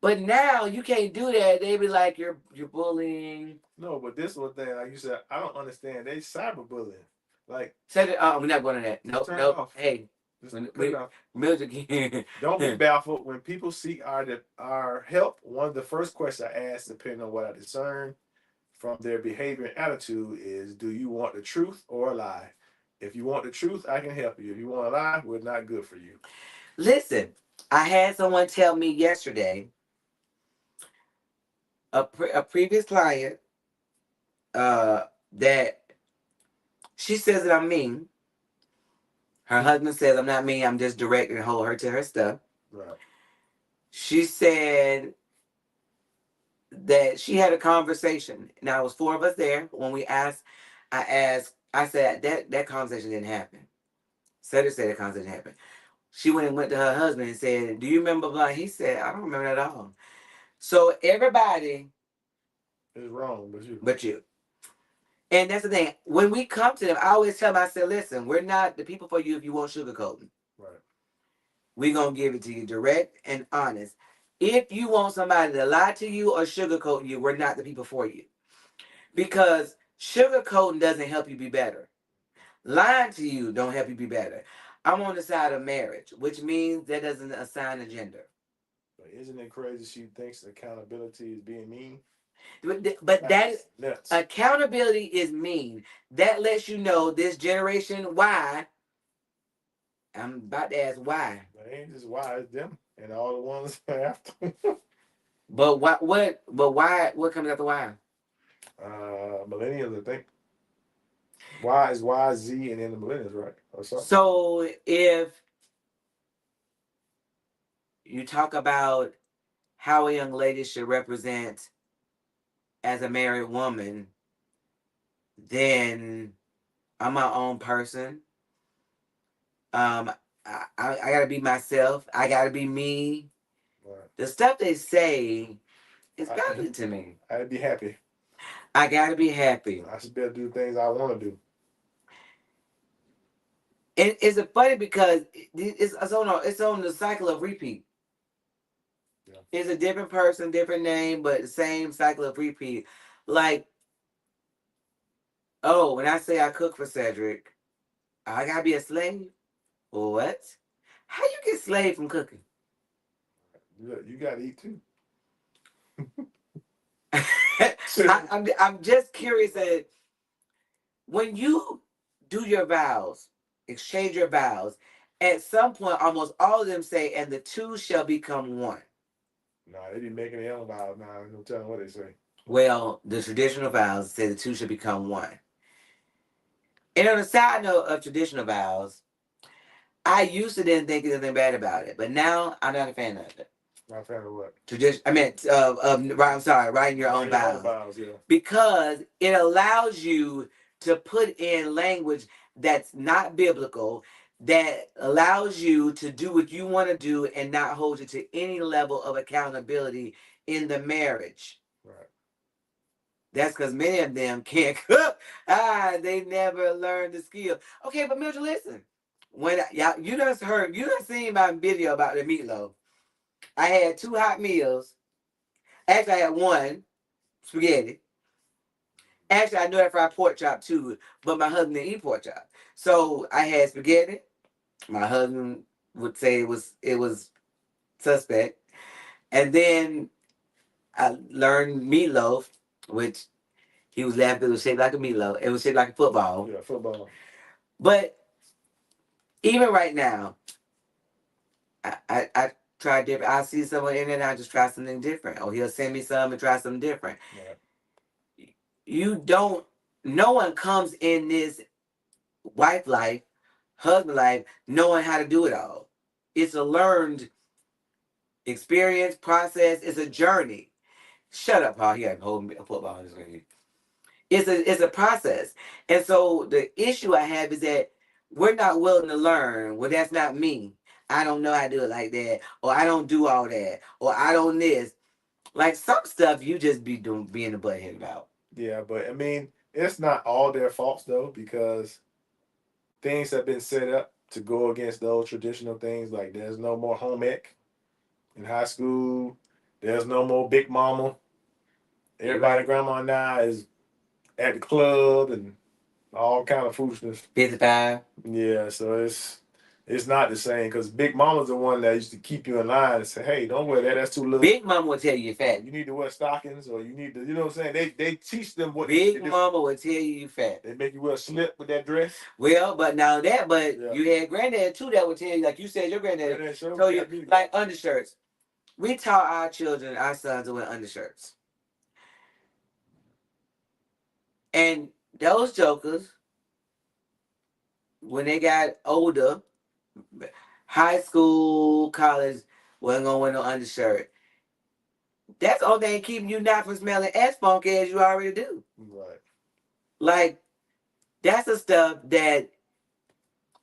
But now you can't do that. They be like you're bullying. No, but this one thing, like you said, I don't understand. They cyberbullying. Like Said it. We're not going to that. Nope. turn it Nope. off. Hey, Just when cut it off. music. Don't be baffled when people seek our help. One of the first questions I ask, depending on what I discern from their behavior and attitude, is, do you want the truth or a lie? If you want the truth, I can help you. If you want a lie, we're not good for you. Listen, I had someone tell me yesterday, a previous client, that she says that I'm mean. Her husband says I'm not mean. I'm just direct and hold her to her stuff. Right. She said that she had a conversation. Now, it was four of us there. When I said that conversation didn't happen. Said that conversation happened. She went to her husband and said, do you remember blah? He said, I don't remember that at all. So everybody It's wrong, but you. but you. And that's the thing. When we come to them, I always tell them, I said, listen, we're not the people for you if you want sugarcoating. Right. We're going to give it to you direct and honest. If you want somebody to lie to you or sugarcoat you, we're not the people for you. Because sugarcoating doesn't help you be better. Lying to you don't help you be better. I'm on the side of marriage, which means that doesn't assign a gender. But isn't it crazy she thinks accountability is being mean? But that nuts. accountability is mean. That lets you know this generation Y. I'm about to ask why. But it ain't just why, it's them and all the ones after. But why what comes after Y? Millennials, I think. Y is Y, Z, and then the millennials, right? Or something. So if you talk about how a young lady should represent as a married woman, then I'm my own person. I gotta be myself. I gotta be me. Right. The stuff they say is godly to me. I'd be happy. I gotta be happy. I should be able to do things I want to do. And it's funny because it's on the cycle of repeat. Yeah. It's a different person, different name, but the same cycle of repeat. Like, oh, when I say I cook for Cedric, I gotta be a slave. What? How you get slave from cooking? You gotta eat too. I'm just curious that when you do your vows, exchange your vows, at some point, almost all of them say, and the two shall become one. Nah, they be making their own vows now. No telling what they say. Well, the traditional vows say the two should become one. And on the side note of traditional vows, I used to didn't think anything bad about it, but now I'm not a fan of it. Not a fan of what? Tradition. I meant, I'm sorry, writing your own vows. Yeah. Because it allows you to put in language that's not biblical, that allows you to do what you want to do and not hold you to any level of accountability in the marriage. Right. That's because many of them can't cook. They never learned the skill. Okay, but Mildred, listen. When y'all, you done seen my video about the meatloaf. I had two hot meals. Actually, I had one spaghetti. Actually, I knew how to fry pork chop too, but my husband didn't eat pork chop. So I had spaghetti. My husband would say it was suspect. And then I learned meatloaf, which he was laughing. It was shaped like a meatloaf. It was shaped like a football. Yeah, football. But even right now, I try different. I see someone in it, I just try something different. Or he'll send me some and try something different. Right. You don't. No one comes in this wife life, husband life, knowing how to do it all. It's a learned experience, process. It's a journey. Shut up, Paul. He had a whole football in his game. It's a process. And so the issue I have is that we're not willing to learn. Well, that's not me. I don't know how to do it like that. Or I don't do all that. Or I don't this. Like some stuff you just be doing being a butthead about. Yeah, but I mean, it's not all their faults though, because things have been set up to go against those traditional things. Like there's no more home ec in high school. There's no more big mama. Everybody, Right. grandma now is at the club and all kind of foolishness. 55. Yeah, so it's not the same because Big Mama's the one that used to keep you in line and say, "Hey, don't wear that. That's too little. Big Mama will tell you you're fat. You need to wear stockings, or you need to, you know what I'm saying? They teach them what they need to Big do. Mama will tell you you fat. They make you wear a slip with that dress. Well, but now that, but Yeah. you had granddad too that would tell you, like you said, your granddad Granddad sure told you, got me. like undershirts. We taught our children, our sons, to wear undershirts. And those jokers, when they got older, high school, college, wasn't gonna wear no undershirt. That's the only thing keeping you not from smelling as funky as you already do. Right. Like, that's the stuff that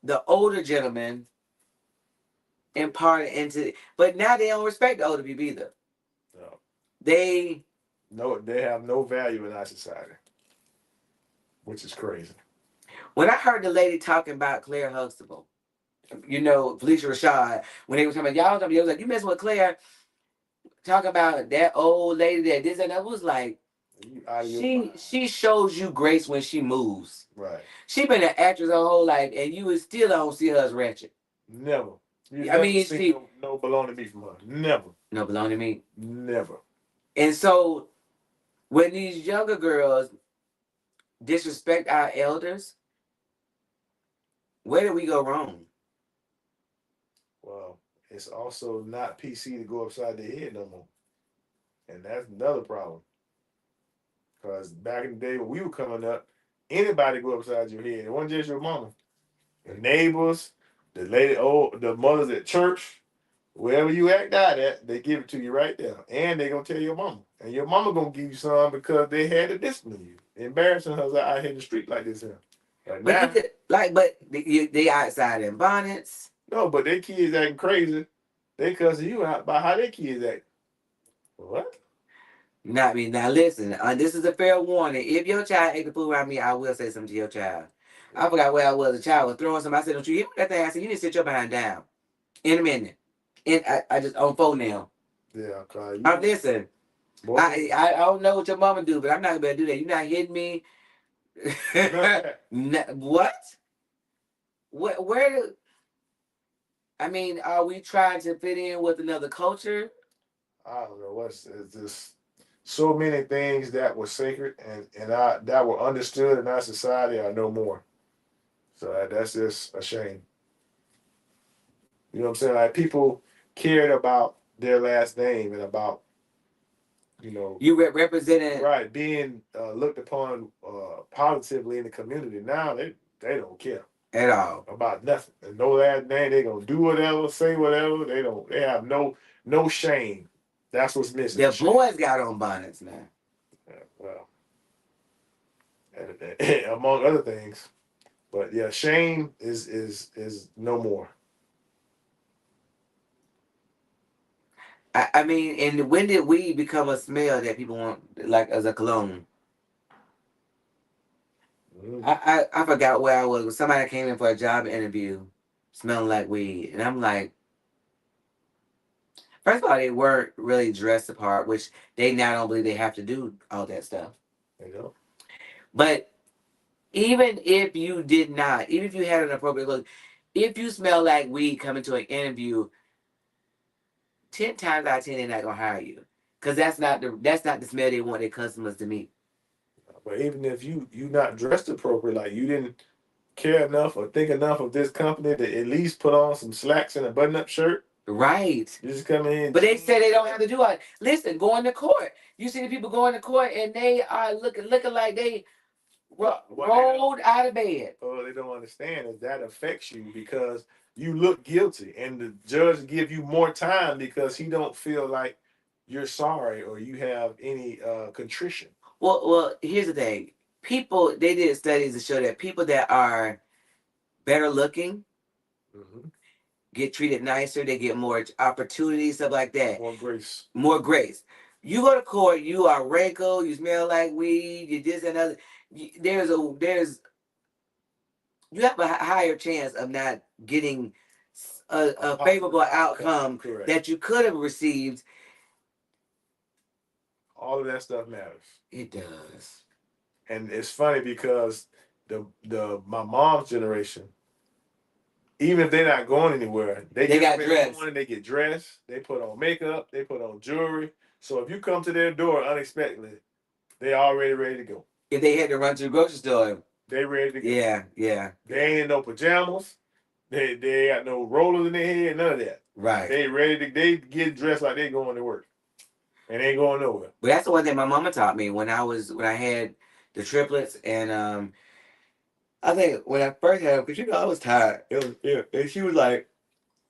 the older gentlemen imparted into, but now they don't respect the older people either. No. They have no value in our society, which is crazy. When I heard the lady talking about Claire Huxtable, Felicia Rashad, when they were talking about y'all, talking, was like, you messing with Claire, talking about that old lady that this and that, was like, she shows you grace when she moves. Right. She been an actress her whole life, and you would still don't see her as ratchet. Never. I mean, she no bologna meat from her. Never. No bologna meat. Never. And so when these younger girls disrespect our elders, where do we go wrong? Well, it's also not PC to go upside their head no more. And that's another problem. Because back in the day when we were coming up, anybody go upside your head. It wasn't just your mama. The neighbors, the mothers at church, wherever you act out at, they give it to you right there. And they gonna tell your mama. And your mama gonna give you some because they had to discipline you. Embarrassing her out here in the street like this here. But now, they outside in bonnets. No, but their kids acting crazy. They cussing you out about how their kids act. What? Not me. Now listen, this is a fair warning. If your child act the fool around me, I will say something to your child. I forgot where I was. A child was throwing something. I said, "Don't you hit me with that thing?" I said, "You need to sit your behind down in a minute." And I just on phone now. Yeah, cause listen. I don't know what your mama do, but I'm not gonna be able to do that. You're not hitting me. What? Where? I mean, are we trying to fit in with another culture? I don't know. It's just so many things that were sacred and that were understood in our society are no more. So that's just a shame. You know what I'm saying? Like people cared about their last name and about you represented right being looked upon positively in the community. Now they don't care at all about nothing. And no last name, they gonna do whatever, say whatever. They have no shame. That's what's missing. The boys got on bonnets now. Yeah, well, among other things, but yeah, shame is no more. I mean, and when did we become a smell that people want, like as a cologne? I forgot where I was. Somebody came in for a job interview, smelling like weed, and I'm like, first of all, they weren't really dressed the part, which they now don't believe they have to do all that stuff. You know, But even if you did not, even if you had an appropriate look, if you smell like weed coming to an interview, 10 times out of 10 they're not gonna hire you, because that's not the smell they want their customers to meet. but even if you not dressed appropriately, like you didn't care enough or think enough of this company to at least put on some slacks and a button-up shirt, Right. you just come in. But they say they don't have to do it. Listen, going to court. You see the people going to court and they are looking like they rolled out of bed. What they don't understand is that affects you because you look guilty, and the judge give you more time because he don't feel like you're sorry or you have any contrition. Well, here's the thing. People, they did studies to show that people that are better looking Mm-hmm. get treated nicer. They get more opportunities, stuff like that. More grace. More grace. You go to court, you are wrinkled, you smell like weed, you this and other. There's you have a higher chance of not getting a favorable outcome Correct. that you could have received. All of that stuff matters. It does. And it's funny because the my mom's generation, even if they're not going anywhere, they got up in dressed. the morning, they get dressed, they put on makeup, they put on jewelry. So if you come to their door unexpectedly, they already ready to go. If they had to run to the grocery store, they ready to go. Yeah. They ain't in no pajamas. They got no rollers in their head, none of that. Right. They ready to they get dressed like they going to work. And ain't going nowhere. But that's the one thing my mama taught me when I had the triplets, and I think when I first had them, because I was tired. And she was like,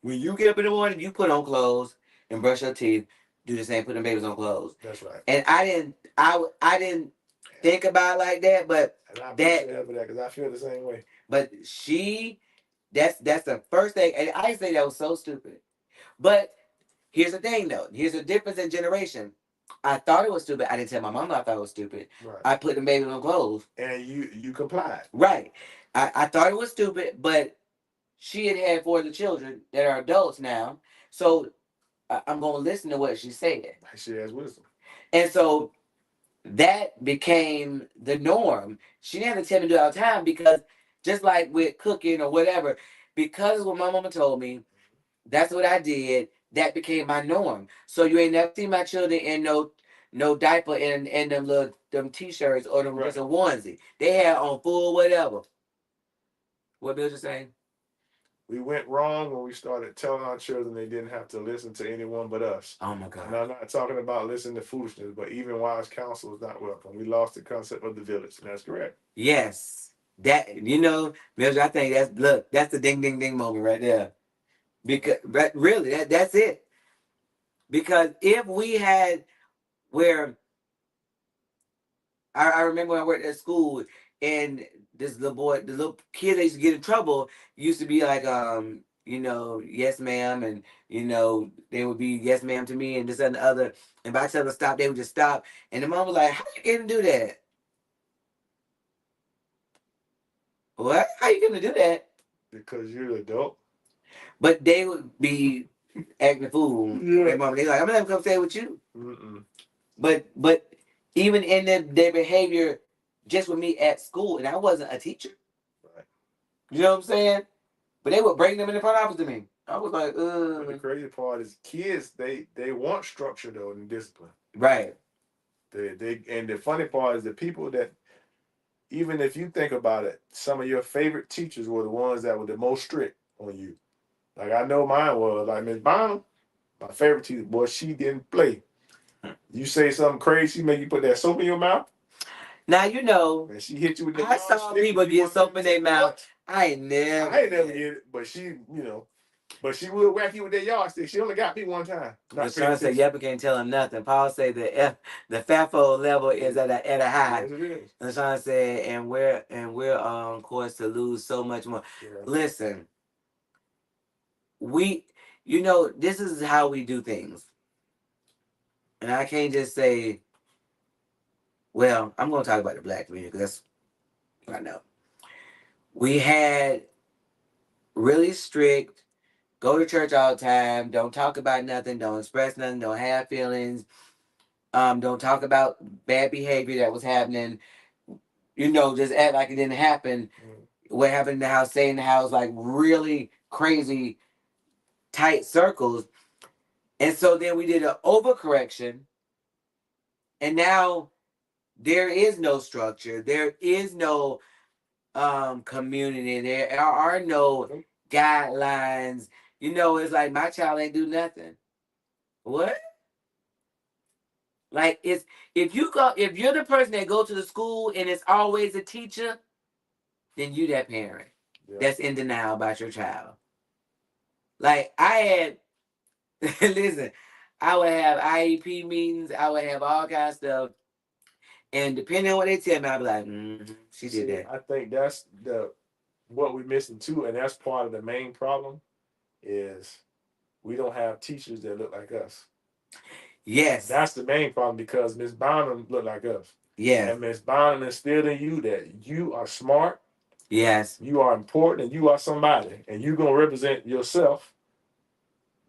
when you get up in the morning, you put on clothes and brush your teeth. Do the same, put them babies on clothes. That's right. And I didn't think about it like that, but and I appreciate her for that because I feel the same way. But that's the first thing, and I say that was so stupid. But here's the thing, though. Here's the difference in generation. I thought it was stupid. I didn't tell my mama I thought it was stupid. Right. I put the baby on clothes. And you complied. Right. I thought it was stupid, but she had 4 of the children that are adults now. So I'm going to listen to what she said. She has wisdom. And so that became the norm. She didn't have to tell me to do it all the time, because just like with cooking or whatever, because what my mama told me, that's what I did. That became my norm. So you ain't never seen my children in no diaper and them t-shirts or them just a onesie. They had on full whatever. What Bill just saying? We went wrong when we started telling our children they didn't have to listen to anyone but us. Oh my God. And I'm not talking about listening to foolishness, but even wise counsel is not welcome. We lost the concept of the village, and that's correct. Yes. That, Mildred, I think that's the ding ding ding moment right there. Because really, that's it. Because if we had where I remember when I worked at school, and this little boy, the little kid that used to get in trouble used to be like, yes ma'am, and they would be yes ma'am to me and this and the other. And if I tell them to stop, they would just stop. And the mom was like, how you gonna do that? What? How you gonna do that? Because you're an adult. But they would be acting a fool. Yeah. Mom, they like, I'm gonna come stay with you. Mm-mm. But even in their behavior, just with me at school, and I wasn't a teacher. Right. You know what I'm saying? But they would bring them in the front office to me. I was like, But the crazy part is kids, they want structure though and discipline. Right. They and the funny part is the people that, even if you think about it, some of your favorite teachers were the ones that were the most strict on you. Like I know mine was like Miss Bonham, my favorite teacher. Boy, she didn't play. You say something crazy, make you put that soap in your mouth. Now and she hit you with that. I saw people get soap in their mouth. I ain't never get it, but she, but she would whack you with that yardstick. She only got me one time. I'm trying to say, Yeppa can't tell him nothing. Paul say the FAFO level is at a high. Yes, it is. And Sean said, and we're on course to lose so much more. Yeah. Listen, this is how we do things. And I can't just say, well, I'm going to talk about the black community because I know. We had really strict, go to church all the time, don't talk about nothing, don't express nothing, don't have feelings, don't talk about bad behavior that was happening, just act like it didn't happen. What happened in the house, stay in the house, like really crazy tight circles. And so then we did an overcorrection, and now there is no structure, there is no community, there are no guidelines. It's like my child ain't do nothing. What? Like, it's if you're the person that go to the school and it's always a teacher, then you that parent that's in denial about your child. Like I had listen, I would have IEP meetings, I would have all kinds of stuff. And depending on what they tell me, I'd be like, she did that. I think that's what we're missing too, and that's part of the main problem is we don't have teachers that look like us. Yes. That's the main problem because Miss Bonham look like us. Yes. And Miss Bonham instilled in you that you are smart. Yes. You are important and you are somebody. And you're going to represent yourself,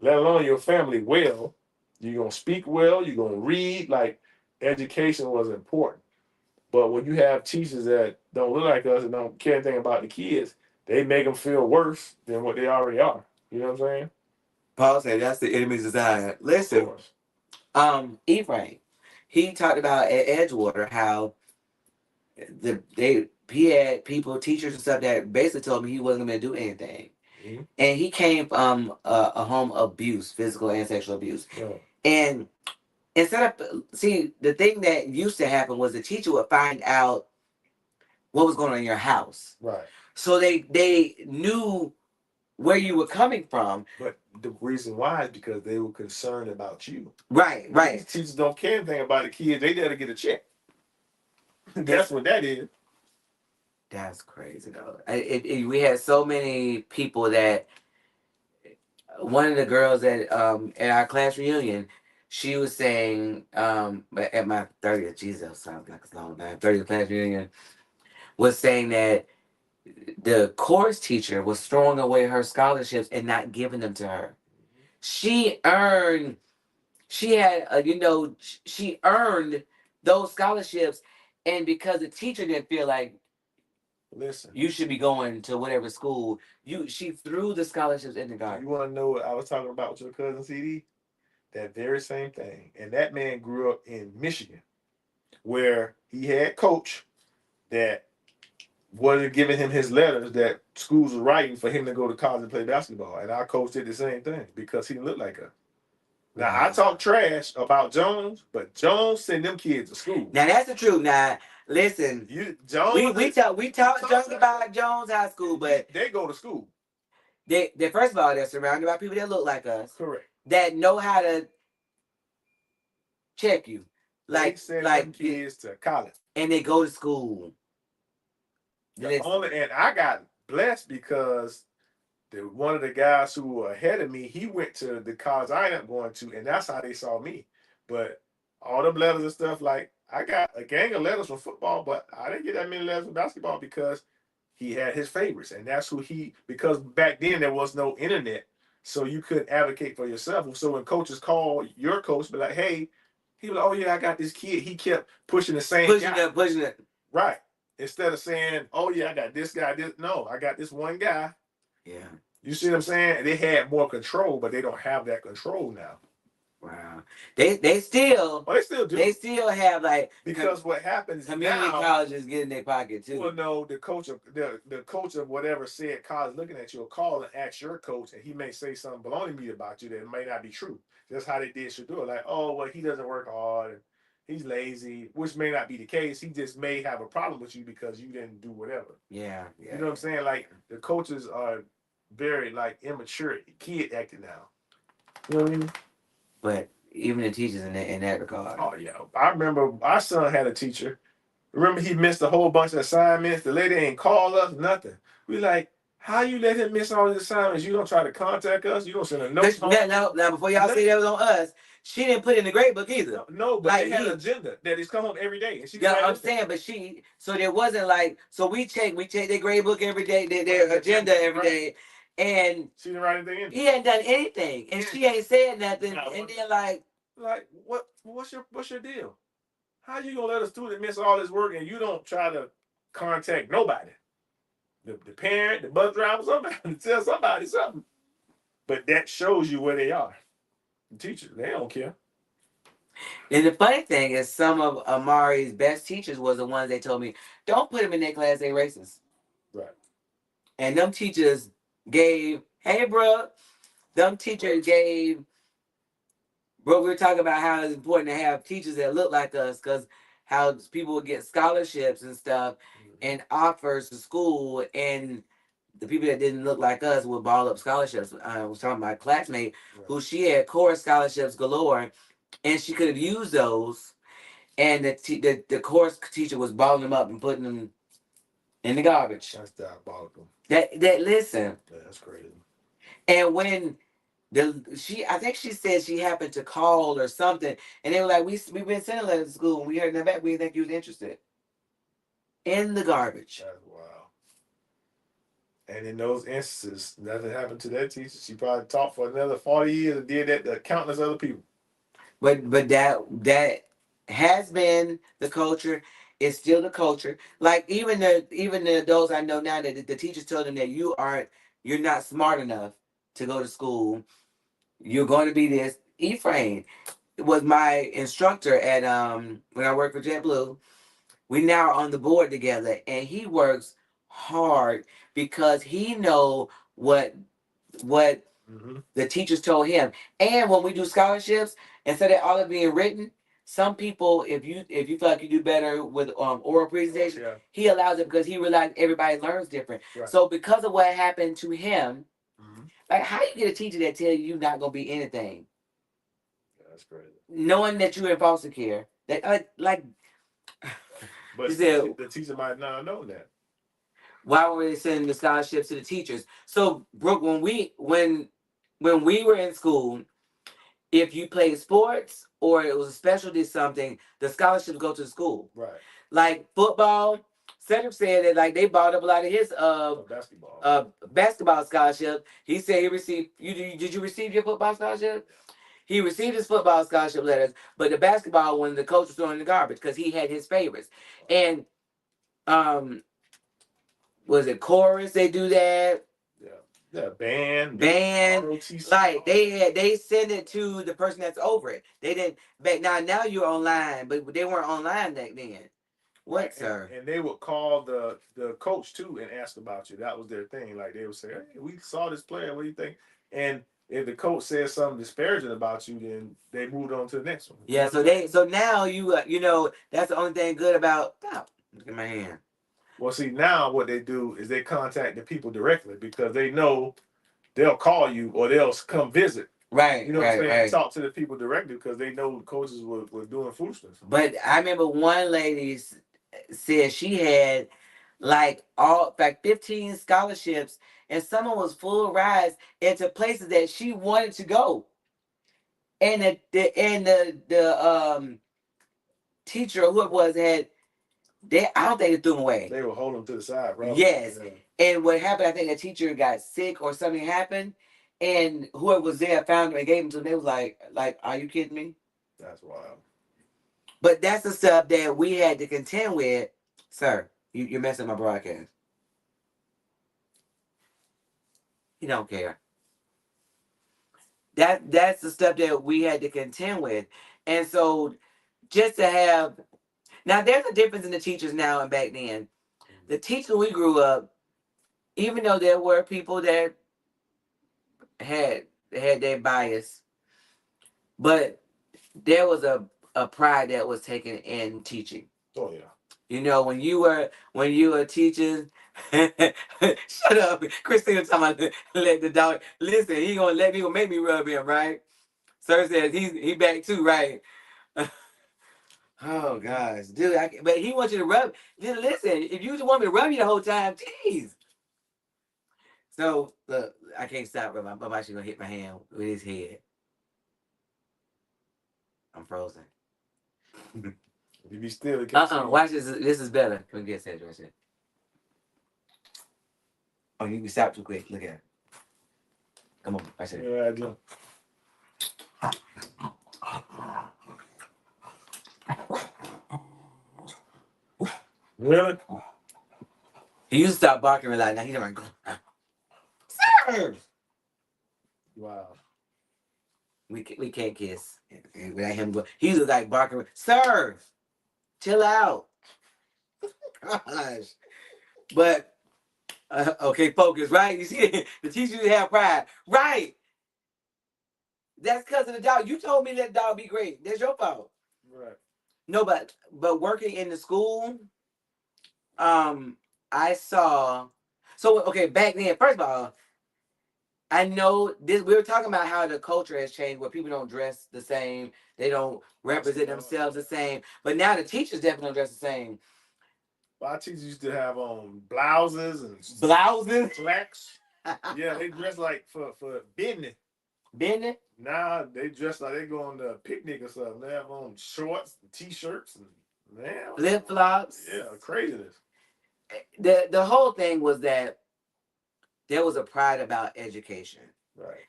let alone your family, well. You're going to speak well. You're going to read. Like, education was important. But when you have teachers that don't look like us and don't care anything about the kids, they make them feel worse than what they already are. You know what I'm saying? Paul said that's the enemy's desire. Listen, Ephraim, he talked about at Edgewater how he had teachers and stuff that basically told me he wasn't going to do anything. Mm-hmm. And he came from a home of abuse, physical and sexual abuse. Yeah. And instead of, the thing that used to happen was the teacher would find out what was going on in your house. Right. So they knew where you were coming from. But the reason why is because they were concerned about you. Right. These teachers don't care anything about the kids. They there to get a check. That's what that is. That's crazy, though. We had so many people that. One of the girls at our class reunion, she was saying at my 30th, Jesus, sounds like a long time, 30th class reunion, was saying that the course teacher was throwing away her scholarships and not giving them to her. She earned those scholarships, and because the teacher didn't feel like, listen, you should be going to whatever school, she threw the scholarships in the garbage. You want to know what I was talking about with your cousin CD? That very same thing. And that man grew up in Michigan, where he had coach that wasn't giving him his letters that schools were writing for him to go to college and play basketball. And our coach did the same thing because he didn't look like us. Now, I talk trash about Jones, but Jones sent them kids to school. Now, that's the truth. Now, listen, Jones, we talk junk about Jones High School, but they go to school. They first of all, they're surrounded by people that look like us. Correct. That know how to check you. They send them kids to college. And they go to school. And I got blessed because one of the guys who were ahead of me, he went to the college I ended up going to, and that's how they saw me. But all them letters and stuff, like I got a gang of letters from football, but I didn't get that many letters from basketball because he had his favorites, and that's who because back then there was no internet, so you couldn't advocate for yourself. So when coaches call your coach, be like, hey, he was like, oh yeah, I got this kid. He kept pushing the same pushing it. Right. Instead of saying, oh yeah, I got this guy. No, I got this one guy. Yeah. You see what I'm saying? They had more control, but they don't have that control now. Wow. They still. Oh, they still do. They still have because what happens community now, colleges get in their pocket too. Well, no, the coach of whatever said college looking at you will call and ask your coach, and he may say something baloney meat about you that may not be true. That's how they did Shedeur. Like, oh well, he doesn't work hard and he's lazy, which may not be the case. He just may have a problem with you because you didn't do whatever. Yeah. You know what I'm saying? Like the coaches are very immature kid acting now. You know what I mean? But even the teachers in that regard. Oh yeah, I remember our son had a teacher. Remember he missed a whole bunch of assignments. The lady ain't call us nothing. We like, how you let him miss all his assignments? You don't try to contact us. You don't send a note. Now before y'all say that was on us, she didn't put in the grade book either. No, but Like, they had he- an agenda that is come home every day, and she Yeah, write I'm everything. saying, but so there wasn't like, so we check their grade book every day, their Right, agenda every right. day, and She didn't write anything in. he hadn't done anything, and she ain't said nothing, Nah, and then like, Like what's your deal? How you gonna let a student miss all this work and you don't try to contact nobody? The parent, the bus driver, somebody to tell somebody something. But that shows you where they are. The teachers, they don't care. and the funny thing is, some of Amari's best teachers was the ones they told me, don't put them in their class, they racist. Right. And them teachers gave, hey, bro, them teachers gave, bro, we were talking about how it's important to have teachers that look like us, because how people would get scholarships and stuff and offers to school, and the people that didn't look like us would ball up scholarships. I was talking about a classmate who she had core scholarships galore, and she could have used those, and the course teacher was balling them up and putting them in the garbage. That's diabolical. That listen. Yeah, that's crazy. And when I think she said she happened to call or something, and they were like, we've been sending letters to school, and we heard that back. We didn't think you was interested. In the garbage. That's wild. And in those instances, nothing happened to that teacher. She probably taught for another 40 years and did that to countless other people. But that has been the culture. It's still the culture. Like even the adults I know now, that the teachers told them that you're not smart enough to go to school. You're going to be this. Ephraim was my instructor at when I worked for JetBlue. We now are on the board together, and he works hard because he know what the teachers told him. And when we do scholarships, instead of all of being written, some people, if you feel like you do better with oral presentation, he allows it because he realized everybody learns different. Right. So because of what happened to him, like, how you get a teacher that tell you you're not gonna be anything? Yeah, that's crazy. Knowing that you're in foster care, that like but said, the teacher might not know that. Why were they sending the scholarships to the teachers? So Brooke, when we were in school, if you played sports or it was a specialty something, the scholarships go to the school. Right. Like football, Cedric said that like they bought up a lot of his basketball scholarship. He said he received. Did you receive your football scholarship? He received his football scholarship letters, but the basketball one, the coach was throwing in the garbage because he had his favorites. And was it chorus? They do that. Yeah, band, like they send it to the person that's over it. They didn't back now you're online, but they weren't online back then. What, right, sir? And they would call the coach too and ask about you. That was their thing. Like they would say, "Hey, we saw this player. What do you think?" And if the coach says something disparaging about you, then they moved on to the next one. Yeah. So now you that's the only thing good about. Oh, look at my hand. Well, see, now what they do is they contact the people directly because they know they'll call you or they'll come visit. Right. You know what I'm saying? Right. Talk to the people directly because they know the coaches were doing foolishness. But I remember one lady said she had like 15 scholarships, and someone was full rides into places that she wanted to go. And the teacher or who it was I don't think they threw them away. They were holding them to the side, bro. Yes. Yeah. And what happened, I think a teacher got sick or something happened, and whoever was there found them and gave them to them. They was like, are you kidding me? That's wild. But that's the stuff that we had to contend with. Sir, you're messing my broadcast. He don't care. That's the stuff that we had to contend with. And so just to have now there's a difference in the teachers now and back then. The teachers we grew up, even though there were people that had their bias, but there was a pride that was taken in teaching. Oh yeah. You know, when you were teaching, shut up. Christina talking about let the dog listen, he gonna make me rub him, right? Sir says he back too, right? Oh gosh, dude, but he wants you to rub. Listen, if you just want me to rub you the whole time, jeez. So look, I can't stop, but I'm actually gonna hit my hand with his head. I'm frozen. If you be still, it can't see you. Watch this. This is better. Let me get set. Watch it. Oh, you stop too quick. Look at it. Come on. Watch it. Yeah, I do. Really? He used to stop barking like now. He's like, sir. Wow. We can't kiss without him going. He was like barking, sir, chill out. Gosh. But okay, focus, right? You see, the teachers have pride, right? That's because of the dog. You told me that dog be great. That's your fault. Right. No, but working in the school, I saw. So okay, back then, first of all, I know this. We were talking about how the culture has changed, where people don't dress the same, they don't represent themselves the same. But now the teachers definitely don't dress the same. Our teachers used to have on blouses and Blouses, slacks. Yeah, they dress like for business. Bending. Now they dress like they go on the picnic or something. They have on shorts, and t-shirts, and man, Flip flops. yeah, craziness. The whole thing was that there was a pride about education, Right.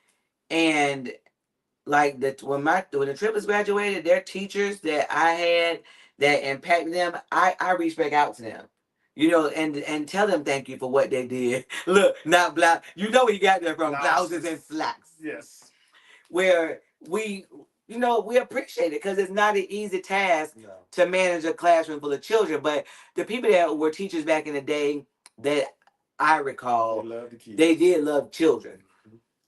and like when the triplets graduated, their teachers that I had that impacted them, I reached back out to them, and tell them thank you for what they did. Look, not blouse. You know where you got that from? Blouses and slacks. Yes. Where we appreciate it because it's not an easy task No. to manage a classroom full of children. But the people that were teachers back in the day that I recall, They love the kids. they did love children.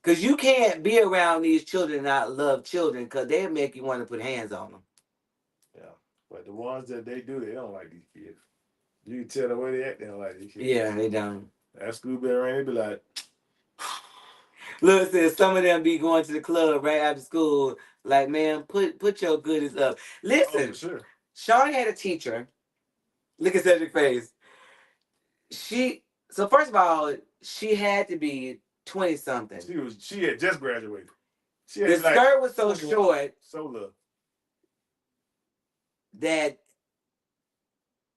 Because you can't be around these children and not love children because they'll make you want to put hands on them. Yeah. But the ones that they do, they don't like these kids. You can tell the way they act, they don't like these kids. Yeah, they don't. That school bell ring, they be like, Look, says some of them be going to the club right after school. Like, man, put your goodies up. Listen, oh, for sure. Sean had a teacher. Look at Cedric's face. So first of all, she had to be 20 something. She had just graduated. The skirt was so short so little that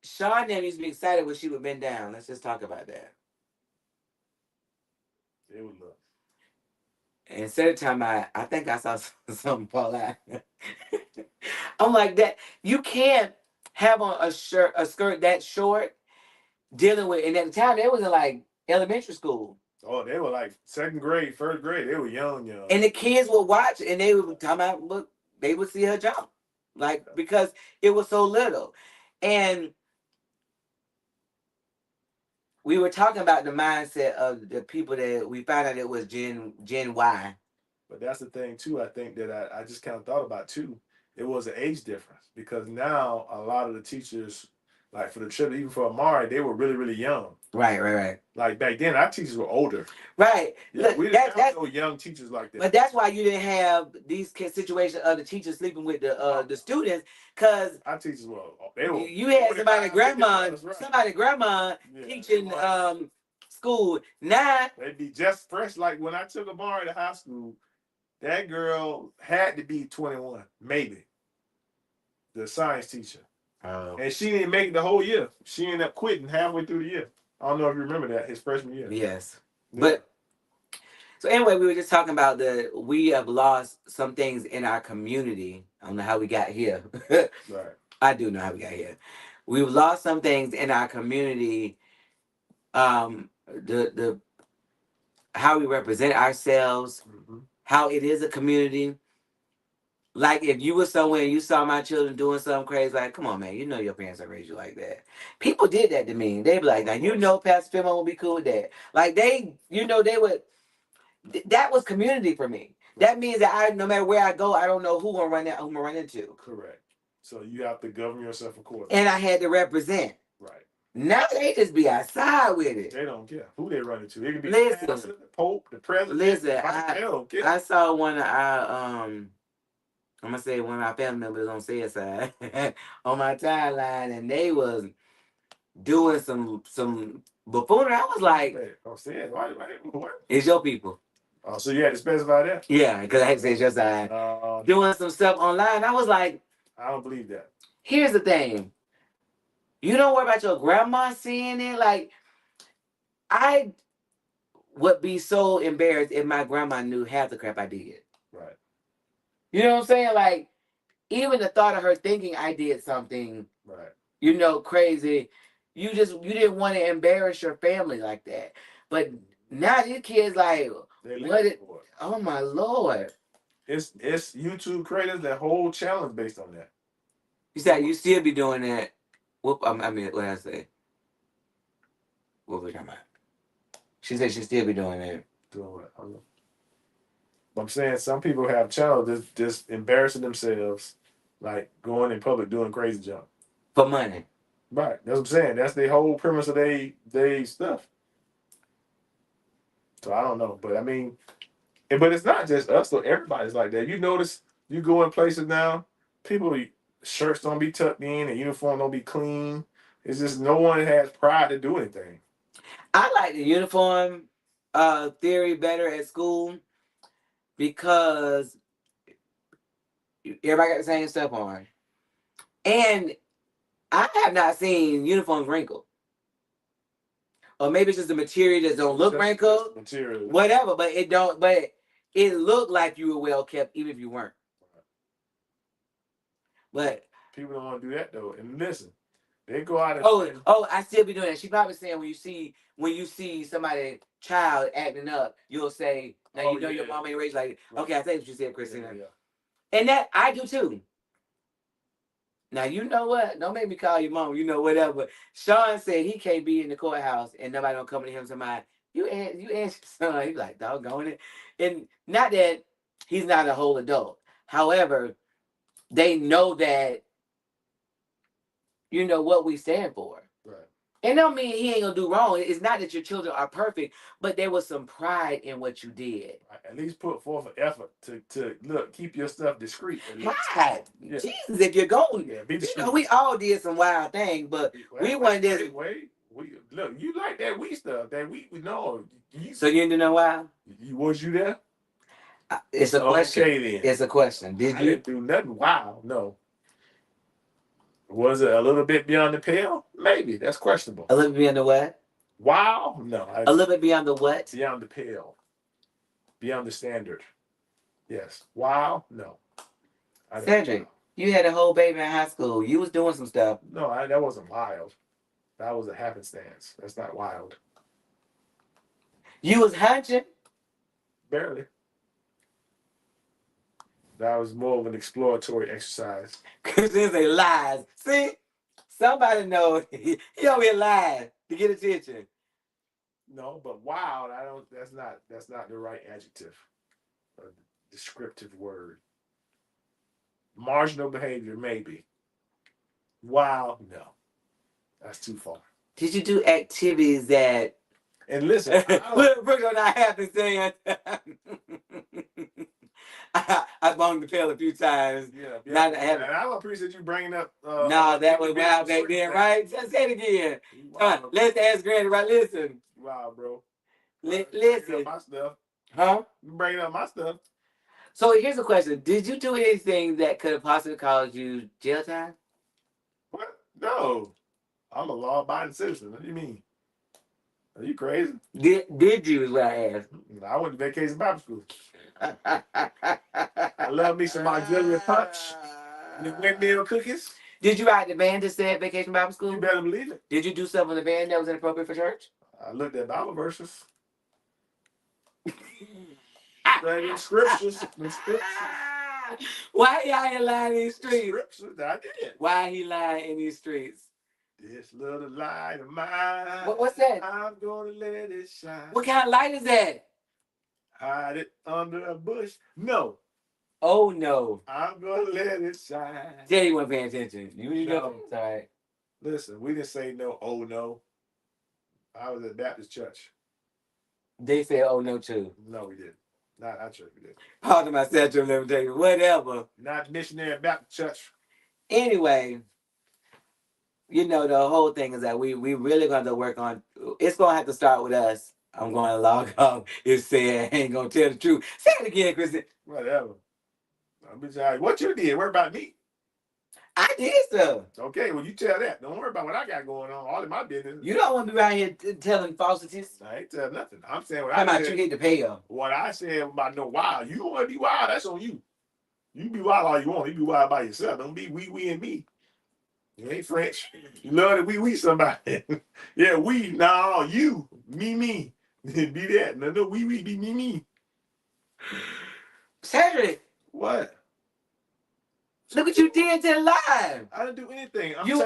Sean never used to be excited when she would bend down. Let's just talk about that. It was little. Instead of time, I think I saw something fall out. I'm like that. You can't have on a skirt that short, dealing with. And at the time, they was in like elementary school. Oh, they were like second grade, first grade. They were young. And the kids would watch, and they would come out. Look, they would see her jump, like because it was so little, and we were talking about the mindset of the people that we found out it was Gen Y. But that's the thing too. I think that I just kind of thought about too. It was an age difference because now a lot of the teachers, like for the trip, even for Amari, they were really, really young. Right. Like back then, our teachers were older. Right. Yeah, we didn't have no young teachers like that. But that's why you didn't have these situations of the teachers sleeping with the students, because our teachers were. You had somebody grandma teaching school. Now they'd be just fresh. Like when I took Amari to high school, that girl had to be 21, maybe. The science teacher. Oh. And she didn't make it the whole year. She ended up quitting halfway through the year. I don't know if you remember that, his freshman year. Yes. Yeah. But so anyway, we were just talking about we have lost some things in our community. I don't know how we got here. Right. I do know how we got here. We've lost some things in our community. The how we represent ourselves, how it is a community. Like if you were somewhere and you saw my children doing something crazy, like, come on, man, you know your parents don't raise you like that. People did that to me. They'd be like, now Pastor Fimo would be cool with that. Like they would. That was community for me. That means that no matter where I go, I don't know who I'm gonna run into. Correct. So you have to govern yourself accordingly. And I had to represent. Right. Now they just be outside with it. They don't care who they run into. It could be the pastor, the Pope, the president. Listen, they don't care. I saw one of our I'm gonna say one of my family members on CSI on my timeline, and they was doing some buffoonery. I was like, oh, CSI? What? It's your people. Oh, so you had to specify that? Yeah, because I had to say just I doing some stuff online. I was like, I don't believe that. here's the thing. You don't worry about your grandma seeing it. Like, I would be so embarrassed if my grandma knew half the crap I did. Right. You know what I'm saying? Like, even the thought of her thinking I did something, Right. crazy, you didn't want to embarrass your family like that. But now these kids like, They what live it? for it. Oh my Lord! It's YouTube creators that whole challenge based on that. You said you still be doing that. Whoop! I mean, what did I say? What was we talking about? She said she still be doing that. Doing what? I don't know. I'm saying some people have challenges just embarrassing themselves, like going in public doing crazy junk. For money. Right. That's what I'm saying. That's the whole premise of they stuff. So I don't know. But I mean, but it's not just us, so everybody's like that. You notice you go in places now, people shirts don't be tucked in and uniform don't be clean. It's just no one has pride to do anything. I like the uniform theory better at school because everybody got the same stuff on. And I have not seen uniforms wrinkled. Or maybe it's just the material that don't look wrinkled. Material. Whatever, but it looked like you were well kept even if you weren't. But people don't want to do that though. And listen, they go out and I still be doing that. She probably saying when you see somebody child acting up, you'll say, now you know your mom ain't raised like okay, I think what you said, Christina. Yeah. And that I do too. Now you know what? Don't make me call your mom. You know whatever. Sean said he can't be in the courthouse and nobody don't come to him. Somebody you ask your son. He's like doggone it, and not that he's not a whole adult. However, they know that you know what we stand for. Right. And don't mean he ain't gonna do wrong. It's not that your children are perfect, but there was some pride in what you did. At least put forth an effort to look, keep your stuff discreet. God, yeah. Jesus, if you're going, yeah, be discreet. We all did some wild things, but we weren't this. Wait. We look, you like that we stuff that we know. So you didn't know wild? Was you there? It's a question. Okay, then. It's a question. Did you? I didn't do nothing wild. No. Was it a little bit beyond the pale? Maybe. That's questionable. A little bit beyond the what? Wow. No. A little bit beyond the what? Beyond the pale. Beyond the standard. Yes. Wow. No. Cedric, you had a whole baby in high school. You was doing some stuff. No, that wasn't wild. That was a happenstance. That's not wild. You was hunching? Barely. That was more of an exploratory exercise. Because there's a lies. See? Somebody knows he over here lying to get attention. No, but wild, that's not the right adjective. A descriptive word. Marginal behavior, maybe. Wild, no. That's too far. Did you do activities that and listen, Brooke don't I have to say I bonged the pill a few times. Yeah. And I appreciate you bringing up. No, that was wild back then, right? Just say it again. Wow. Let's ask Granny, right? Listen. Wow, bro. Listen. My stuff. Huh? You bringing up my stuff. So here's a question: did you do anything that could have possibly caused you jail time? What? No. I'm a law-abiding citizen. What do you mean? Are you crazy? Did you? Is what I asked. I went to Vacation Bible School. I love me some auxiliary punch. The windmill cookies. Did you ride the van to stay at Vacation Bible School? You better believe it. Did you do stuff on the van that was inappropriate for church? I looked at Bible verses. The scriptures. Why y'all lying in these streets? Scriptures, I did. Why he lying in these streets? This little light of mine. What's that? I'm gonna let it shine. What kind of light is that? Hide it under a bush. No. Oh no. I'm gonna let it shine. Yeah, you weren't paying attention. You know. It's all right. Listen, we didn't say no. Oh no. I was at Baptist church. They said oh no too. No, we didn't. Not our church, we did. Pardon my sexual limitation. Whatever. Not missionary Baptist church. Anyway, you know the whole thing is that we really gonna have to work on. It's gonna have to start with us. I'm going to log off. It said I ain't gonna tell the truth. Say it again, Chrissy. Whatever. I'm just like, what you did? Worry about me. I did stuff. Okay, well you tell that. Don't worry about what I got going on. All in my business. You don't want to be around here telling falsities. I ain't tell nothing. I'm saying what How I about said. you hit the payoff? What I said about no wild. You don't want to be wild. That's on you. You be wild all you want. You be wild by yourself. Don't be we and me. You ain't French. You love to we somebody. Yeah, we. No, you. Me. Be that. No, we be me. Cedric, What? look what you did to the live. I didn't do anything. You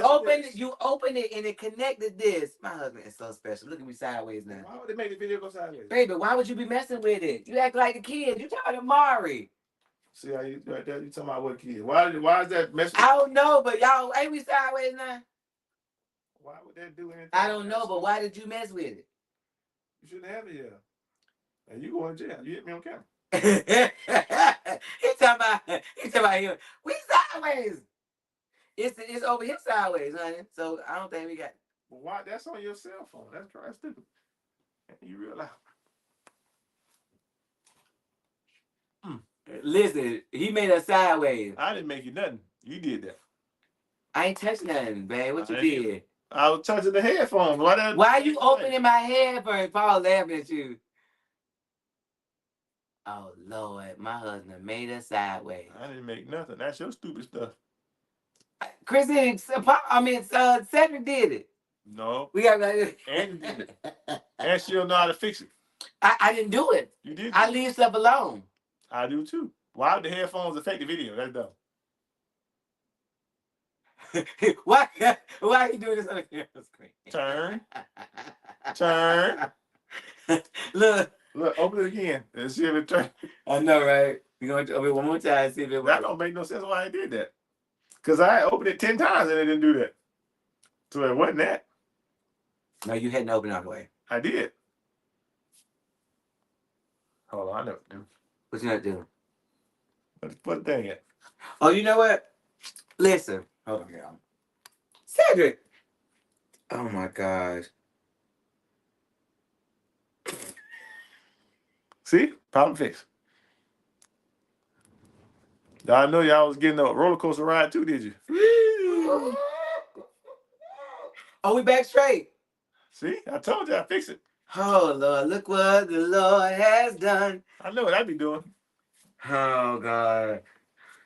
opened it and it connected this. My husband is so special. Look at me sideways now. Why would they make the video go sideways? Baby, why would you be messing with it? You act like a kid. You talking to Mari. See how you right there? You talking about what kid? Why is that message? I don't know, but y'all ain't we sideways now? Why would that do anything? I don't know, but why did you mess with it? You shouldn't have it here. And you going to jail. You hit me on camera. he talking about him. We sideways. It's over here sideways, honey. So I don't think we got. But why? That's on your cell phone. That's stupid. You realize? Listen, he made us sideways. I didn't make you nothing. You did that. I ain't touched nothing, babe. What you did? I was touching the headphones. Why you opening my head first? Paul laughing at you. Oh Lord, my husband made us sideways. I didn't make nothing. That's your stupid stuff. Cedric did it. No. We got And did it. And she'll know how to fix it. I didn't do it. You did. I leave stuff alone. I do too. Why would the headphones affect the video? That's dumb. Why are you doing this on the camera screen? Turn. Look, open it again and see if it turns. I know, right? We're going to open it one more time and see if it works. That don't make no sense why I did that. Because I opened it 10 times and it didn't do that. So it wasn't that. No, you hadn't opened it all the way. I did. Hold on, I know what to do. What you not doing? What thing it? Oh, you know what? Listen. Hold on, y'all. Cedric. Oh my gosh. See? Problem fixed. I know y'all was getting a roller coaster ride too, did you? Oh, we back straight. See? I told you I fixed it. Oh, Lord. Look what the Lord has done. I know what I be doing. Oh, God.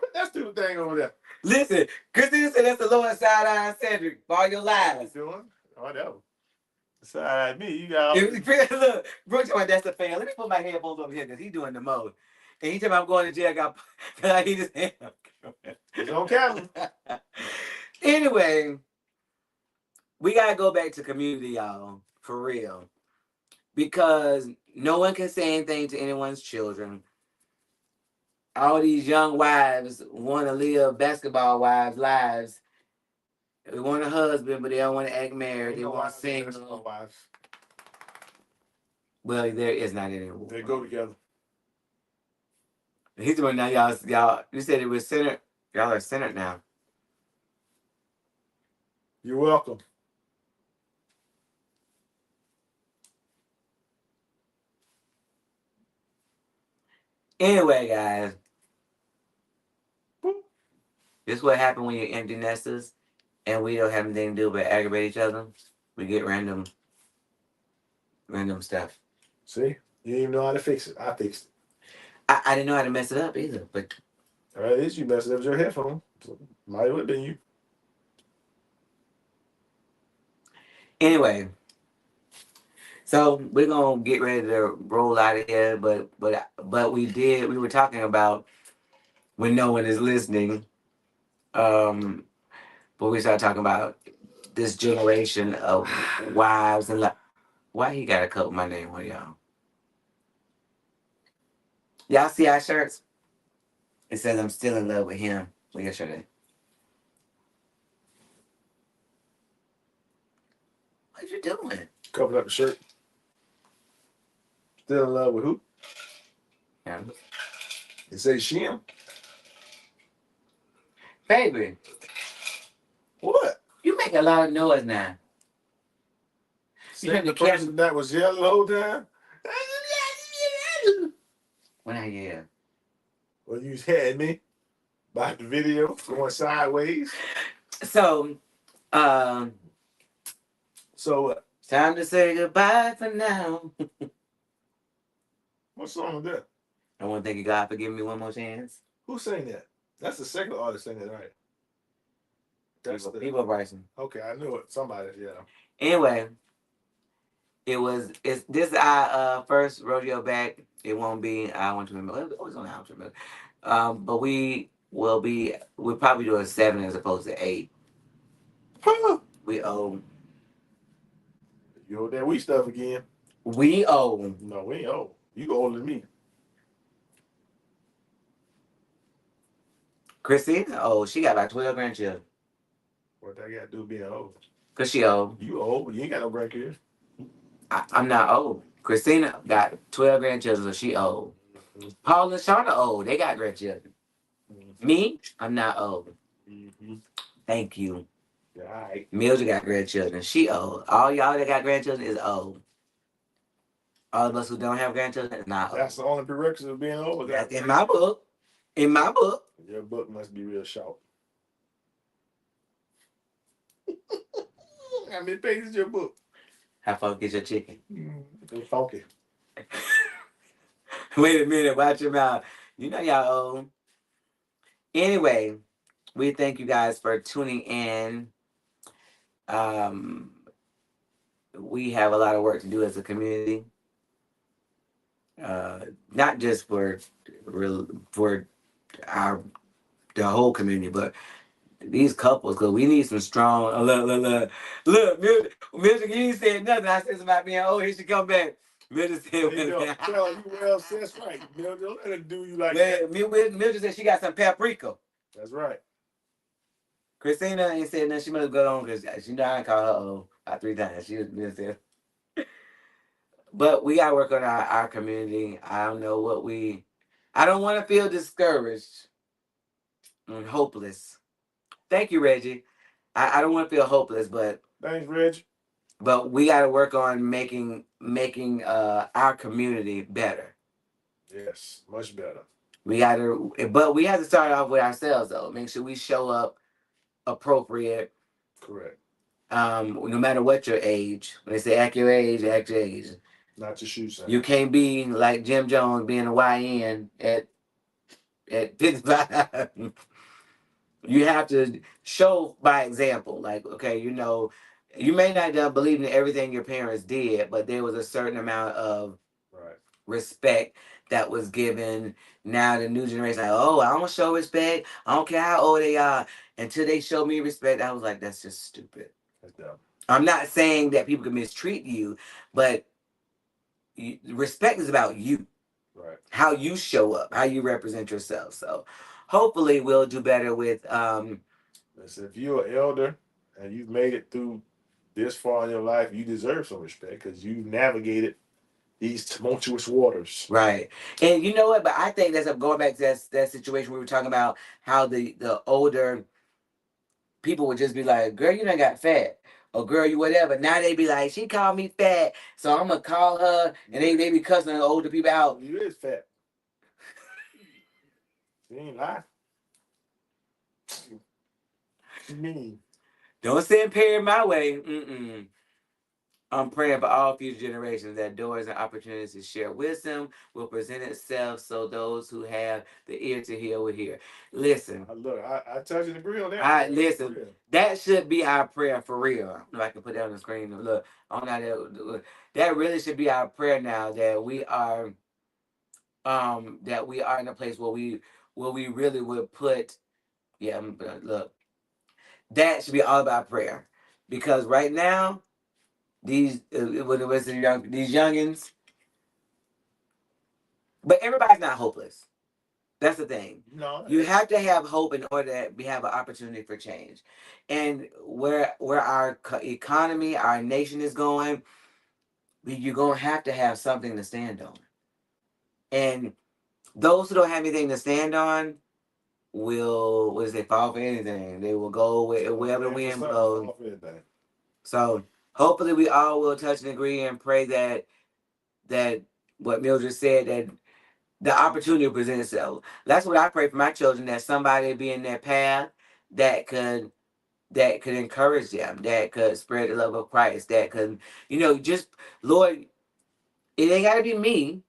Put that stupid thing over there. Listen, Christina said that's the Lord side eye Cedric for all your lies. Doing? Whatever. Side me, you got. Look, Brooke talking about that's the fan. Let me put my headphones over here because he's doing the most. And he talking about I'm going to jail. I hit his hand. It's on camera. Anyway, we gotta go back to community, y'all, for real, because no one can say anything to anyone's children. All these young wives want to live basketball wives' lives. They want a husband, but they don't want to act married. They want single. Wives. Well, there is not anymore. They go together. He's the one now, y'all. You said it was centered. Y'all are centered now. You're welcome. Anyway, guys, this is what happened when you're empty nesters and we don't have anything to do but aggravate each other. We get random stuff. See? You didn't even know how to fix it. I fixed it. I didn't know how to mess it up either, but all right, at least you messed it up with your headphone. So might have been you. anyway. So we're gonna get ready to roll out of here, but we were talking about when no one is listening. But we started talking about this generation of wives and why he got a coat with my name on y'all? Y'all see our shirts? It says I'm still in love with him. Look at your shirt. What you doing? Covered up the shirt. Still in love with who? Yeah. It says Shim. Baby, What? you make a lot of noise now. See the person that was yelling the whole time? When I yeah. Well, you had me by the video going sideways. So, um, So time to say goodbye for now. what song is that? I want to thank you, God, for giving me one more chance. Who sang that? That's the second artist singing it, right? That's the People Bryson. okay. I knew it. Somebody, yeah. Anyway, it's this is our first rodeo back. It won't be I want to remember. It was on I want to remember. But we'll probably do a 7 as opposed to 8. We owe You owe that we stuff again. we owe No, we ain't old. You older than me. Christina. Oh, she got about 12 grandchildren. What that got to do being old? Cause she old. You old, but you ain't got no grandkids. I'm not old. Christina got 12 grandchildren, so she old. Mm-hmm. Paul and Shauna old. They got grandchildren. Mm-hmm. Me, I'm not old. Mm-hmm. Thank you. Yeah, all right. Mildred got grandchildren. She old. All y'all that got grandchildren is old. All of us who don't have grandchildren is not old. That's the only prerequisite of being old. That's in my book. In my book. Your book must be real short. How many pages is your book? How far get your chicken? It's funky. Wait a minute. Watch your mouth. You know y'all old. Anyway, we thank you guys for tuning in. We have a lot of work to do as a community. Not just for our the whole community, but these couples, because we need some strong. Look, Mildred, you ain't said nothing. I said something about being old. He should come back. Mildred said, You know, tell you well, that's right. Mildred, don't let her do you like that. Mildred said she got some paprika. That's right. Christina ain't said nothing. She must go on because she know I call her old about 3 times. She was said. But we got to work on our community. I don't know what I don't want to feel discouraged and hopeless. Thank you, Reggie. I don't want to feel hopeless, but thanks, Reggie. But we got to work on making our community better. Yes, much better. But we have to start off with ourselves though. Make sure we show up appropriate. Correct. No matter what your age, when they say act your age, act your age. Not your shoe size. You can't be like Jim Jones being a YN at 55. You have to show by example. Like, okay, you may not believe in everything your parents did, but there was a certain amount of respect that was given. Now the new generation, like, oh, I don't show respect. I don't care how old they are. Until they show me respect, I was like, that's just stupid. That's dumb. I'm not saying that people can mistreat you, but respect is about you. Right. How you show up, how you represent yourself. So hopefully we'll do better with listen, if you're an elder and you've made it through this far in your life, you deserve some respect because you've navigated these tumultuous waters. Right. And you know what? But I think that's going back to that situation we were talking about, how the older people would just be like, girl, you done got fat. Or girl, you whatever. Now they be like, she called me fat, so I'm gonna call her, and they be cussing the older people out. You is fat. You ain't lying. You mean? Don't send Perry my way. Mm-mm. I'm praying for all future generations that doors and opportunities to share wisdom will present itself so those who have the ear to hear will hear. Listen. Look, I touch and agree on that. Listen, that should be our prayer for real. I don't know if I can put that on the screen. Look, that really should be our prayer now, that we are in a place where we really would put, look, that should be all about prayer. Because right now, these youngins, but everybody's not hopeless. That's the thing. No, you have to have hope in order that we have an opportunity for change. And where our economy, our nation is going, you're gonna have to have something to stand on. And those who don't have anything to stand on will, fall for anything. They will go wherever the wind blows. So hopefully we all will touch and agree and pray that what Mildred said, that the opportunity presents itself. That's what I pray for my children, that somebody be in their path that could encourage them, that could spread the love of Christ, that could, just, Lord, it ain't got to be me,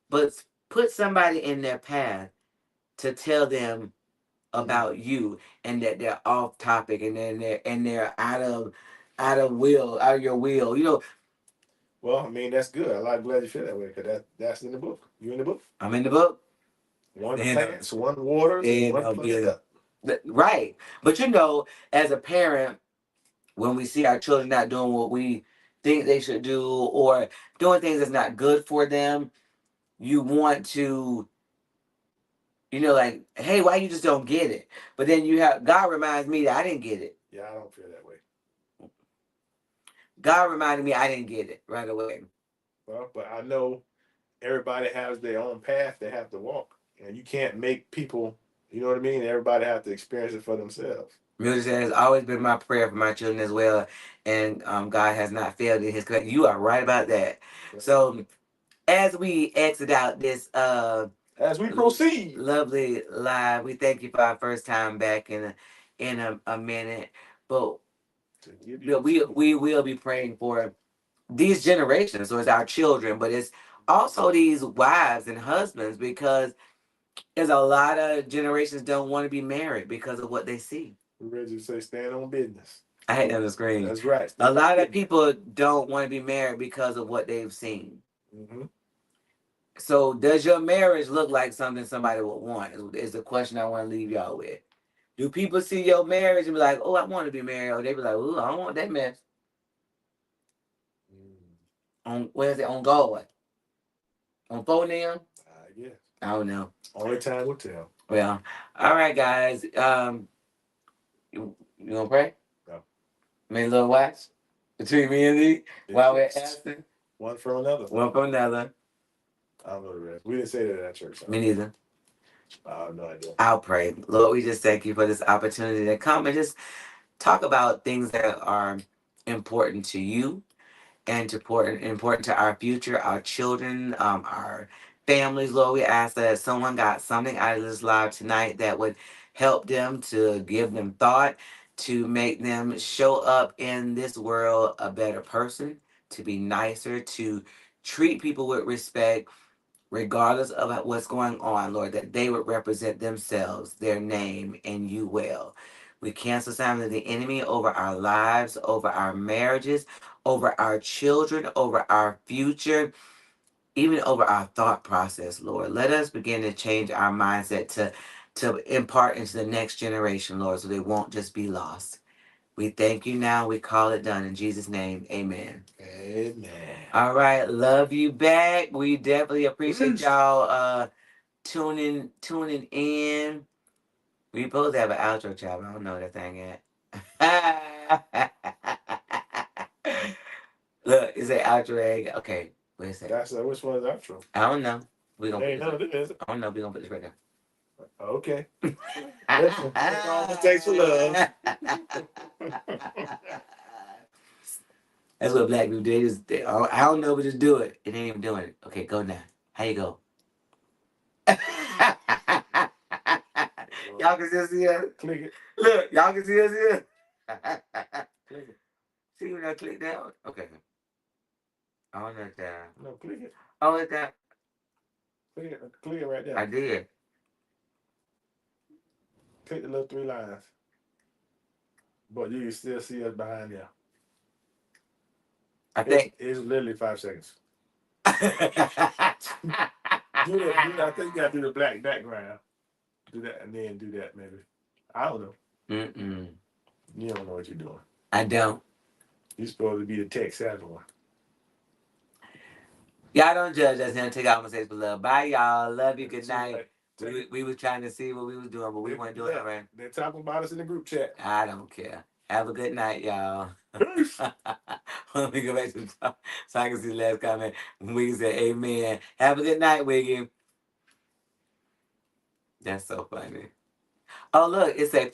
but put somebody in their path to tell them about you, and that they're off topic, and then they're out of your will. Well, I mean, that's good. Glad you feel that way, because that's in the book. You in the book? I'm in the book. One plants, one waters, and one plucks up. Right. But as a parent, when we see our children not doing what we think they should do, or doing things that's not good for them, you want to, like, hey, why you just don't get it? But then God reminds me that I didn't get it. Yeah, I don't feel that way. God reminded me I didn't get it right away. Well, but I know everybody has their own path they have to walk, and you can't make people, you know what I mean? Everybody have to experience it for themselves. Music has always been my prayer for my children as well, and God has not failed in His command. You are right about that. Right. So, as we exit out this, as we proceed, lovely live, we thank you for our first time back in a minute, but we will be praying for these generations. So it's our children, but it's also these wives and husbands, because there's a lot of generations don't want to be married because of what they see. Reggie say stand on business. I had that on the screen. That's right. A lot of people don't want to be married because of what they've seen. Mm-hmm. So does your marriage look like something somebody would want? Is the question I want to leave y'all with. Do people see your marriage and be like, oh, I want to be married? Or they be like, oh, I don't want that mess. On God? On phone now? Yeah. I don't know. Only time will tell. Well, all right, guys. You gonna pray? No. Make a little watch between me and thee while we're asking. One from another. One from another. I don't know the rest. We didn't say that at church. So. Me neither. I have no idea. I'll pray. Lord, we just thank you for this opportunity to come and just talk about things that are important to you, and important to our future, our children, our families. Lord, we ask that someone got something out of this live tonight that would help them, to give them thought, to make them show up in this world a better person, to be nicer, to treat people with respect, regardless of what's going on, Lord, that they would represent themselves, their name, and you well. We cancel some of the enemy over our lives, over our marriages, over our children, over our future, even over our thought process, Lord. Let us begin to change our mindset to impart into the next generation, Lord, so they won't just be lost. We thank you now. We call it done. In Jesus' name, amen. Amen. All right. Love you back. We definitely appreciate y'all tuning in. We supposed to have an outro, child. I don't know where that thing at. Look, it's an outro egg. Okay. Wait a second. That's which one is outro? I don't know. We gonna I don't know. We gonna put this right there. Okay. Listen, thanks for love. That's what black people do. I don't know, but just do it. It ain't even doing it. Okay, go now. How you go? Y'all can still see us. Click it. Look, y'all can see us here. Click it. See when I click down? Okay. I want that down. No, click it. I want that. Click it right there. I did. Click the little 3 lines. But you can still see us behind there. I think it's literally 5 seconds. I think you got to do the black background. Do that and then do that maybe. I don't know. You don't know what you're doing. I don't. You're supposed to be the tech savvy one. Y'all don't judge us and take out my for love. Bye, y'all. Love you. Good night. We was trying to see what we was doing, but we weren't doing it right. They're talking about us in the group chat. I don't care. Have a good night, y'all. Let me go back to the top so I can see the last comment. Wiggy said, amen. Have a good night, Wiggy. That's so funny. Oh, look, it said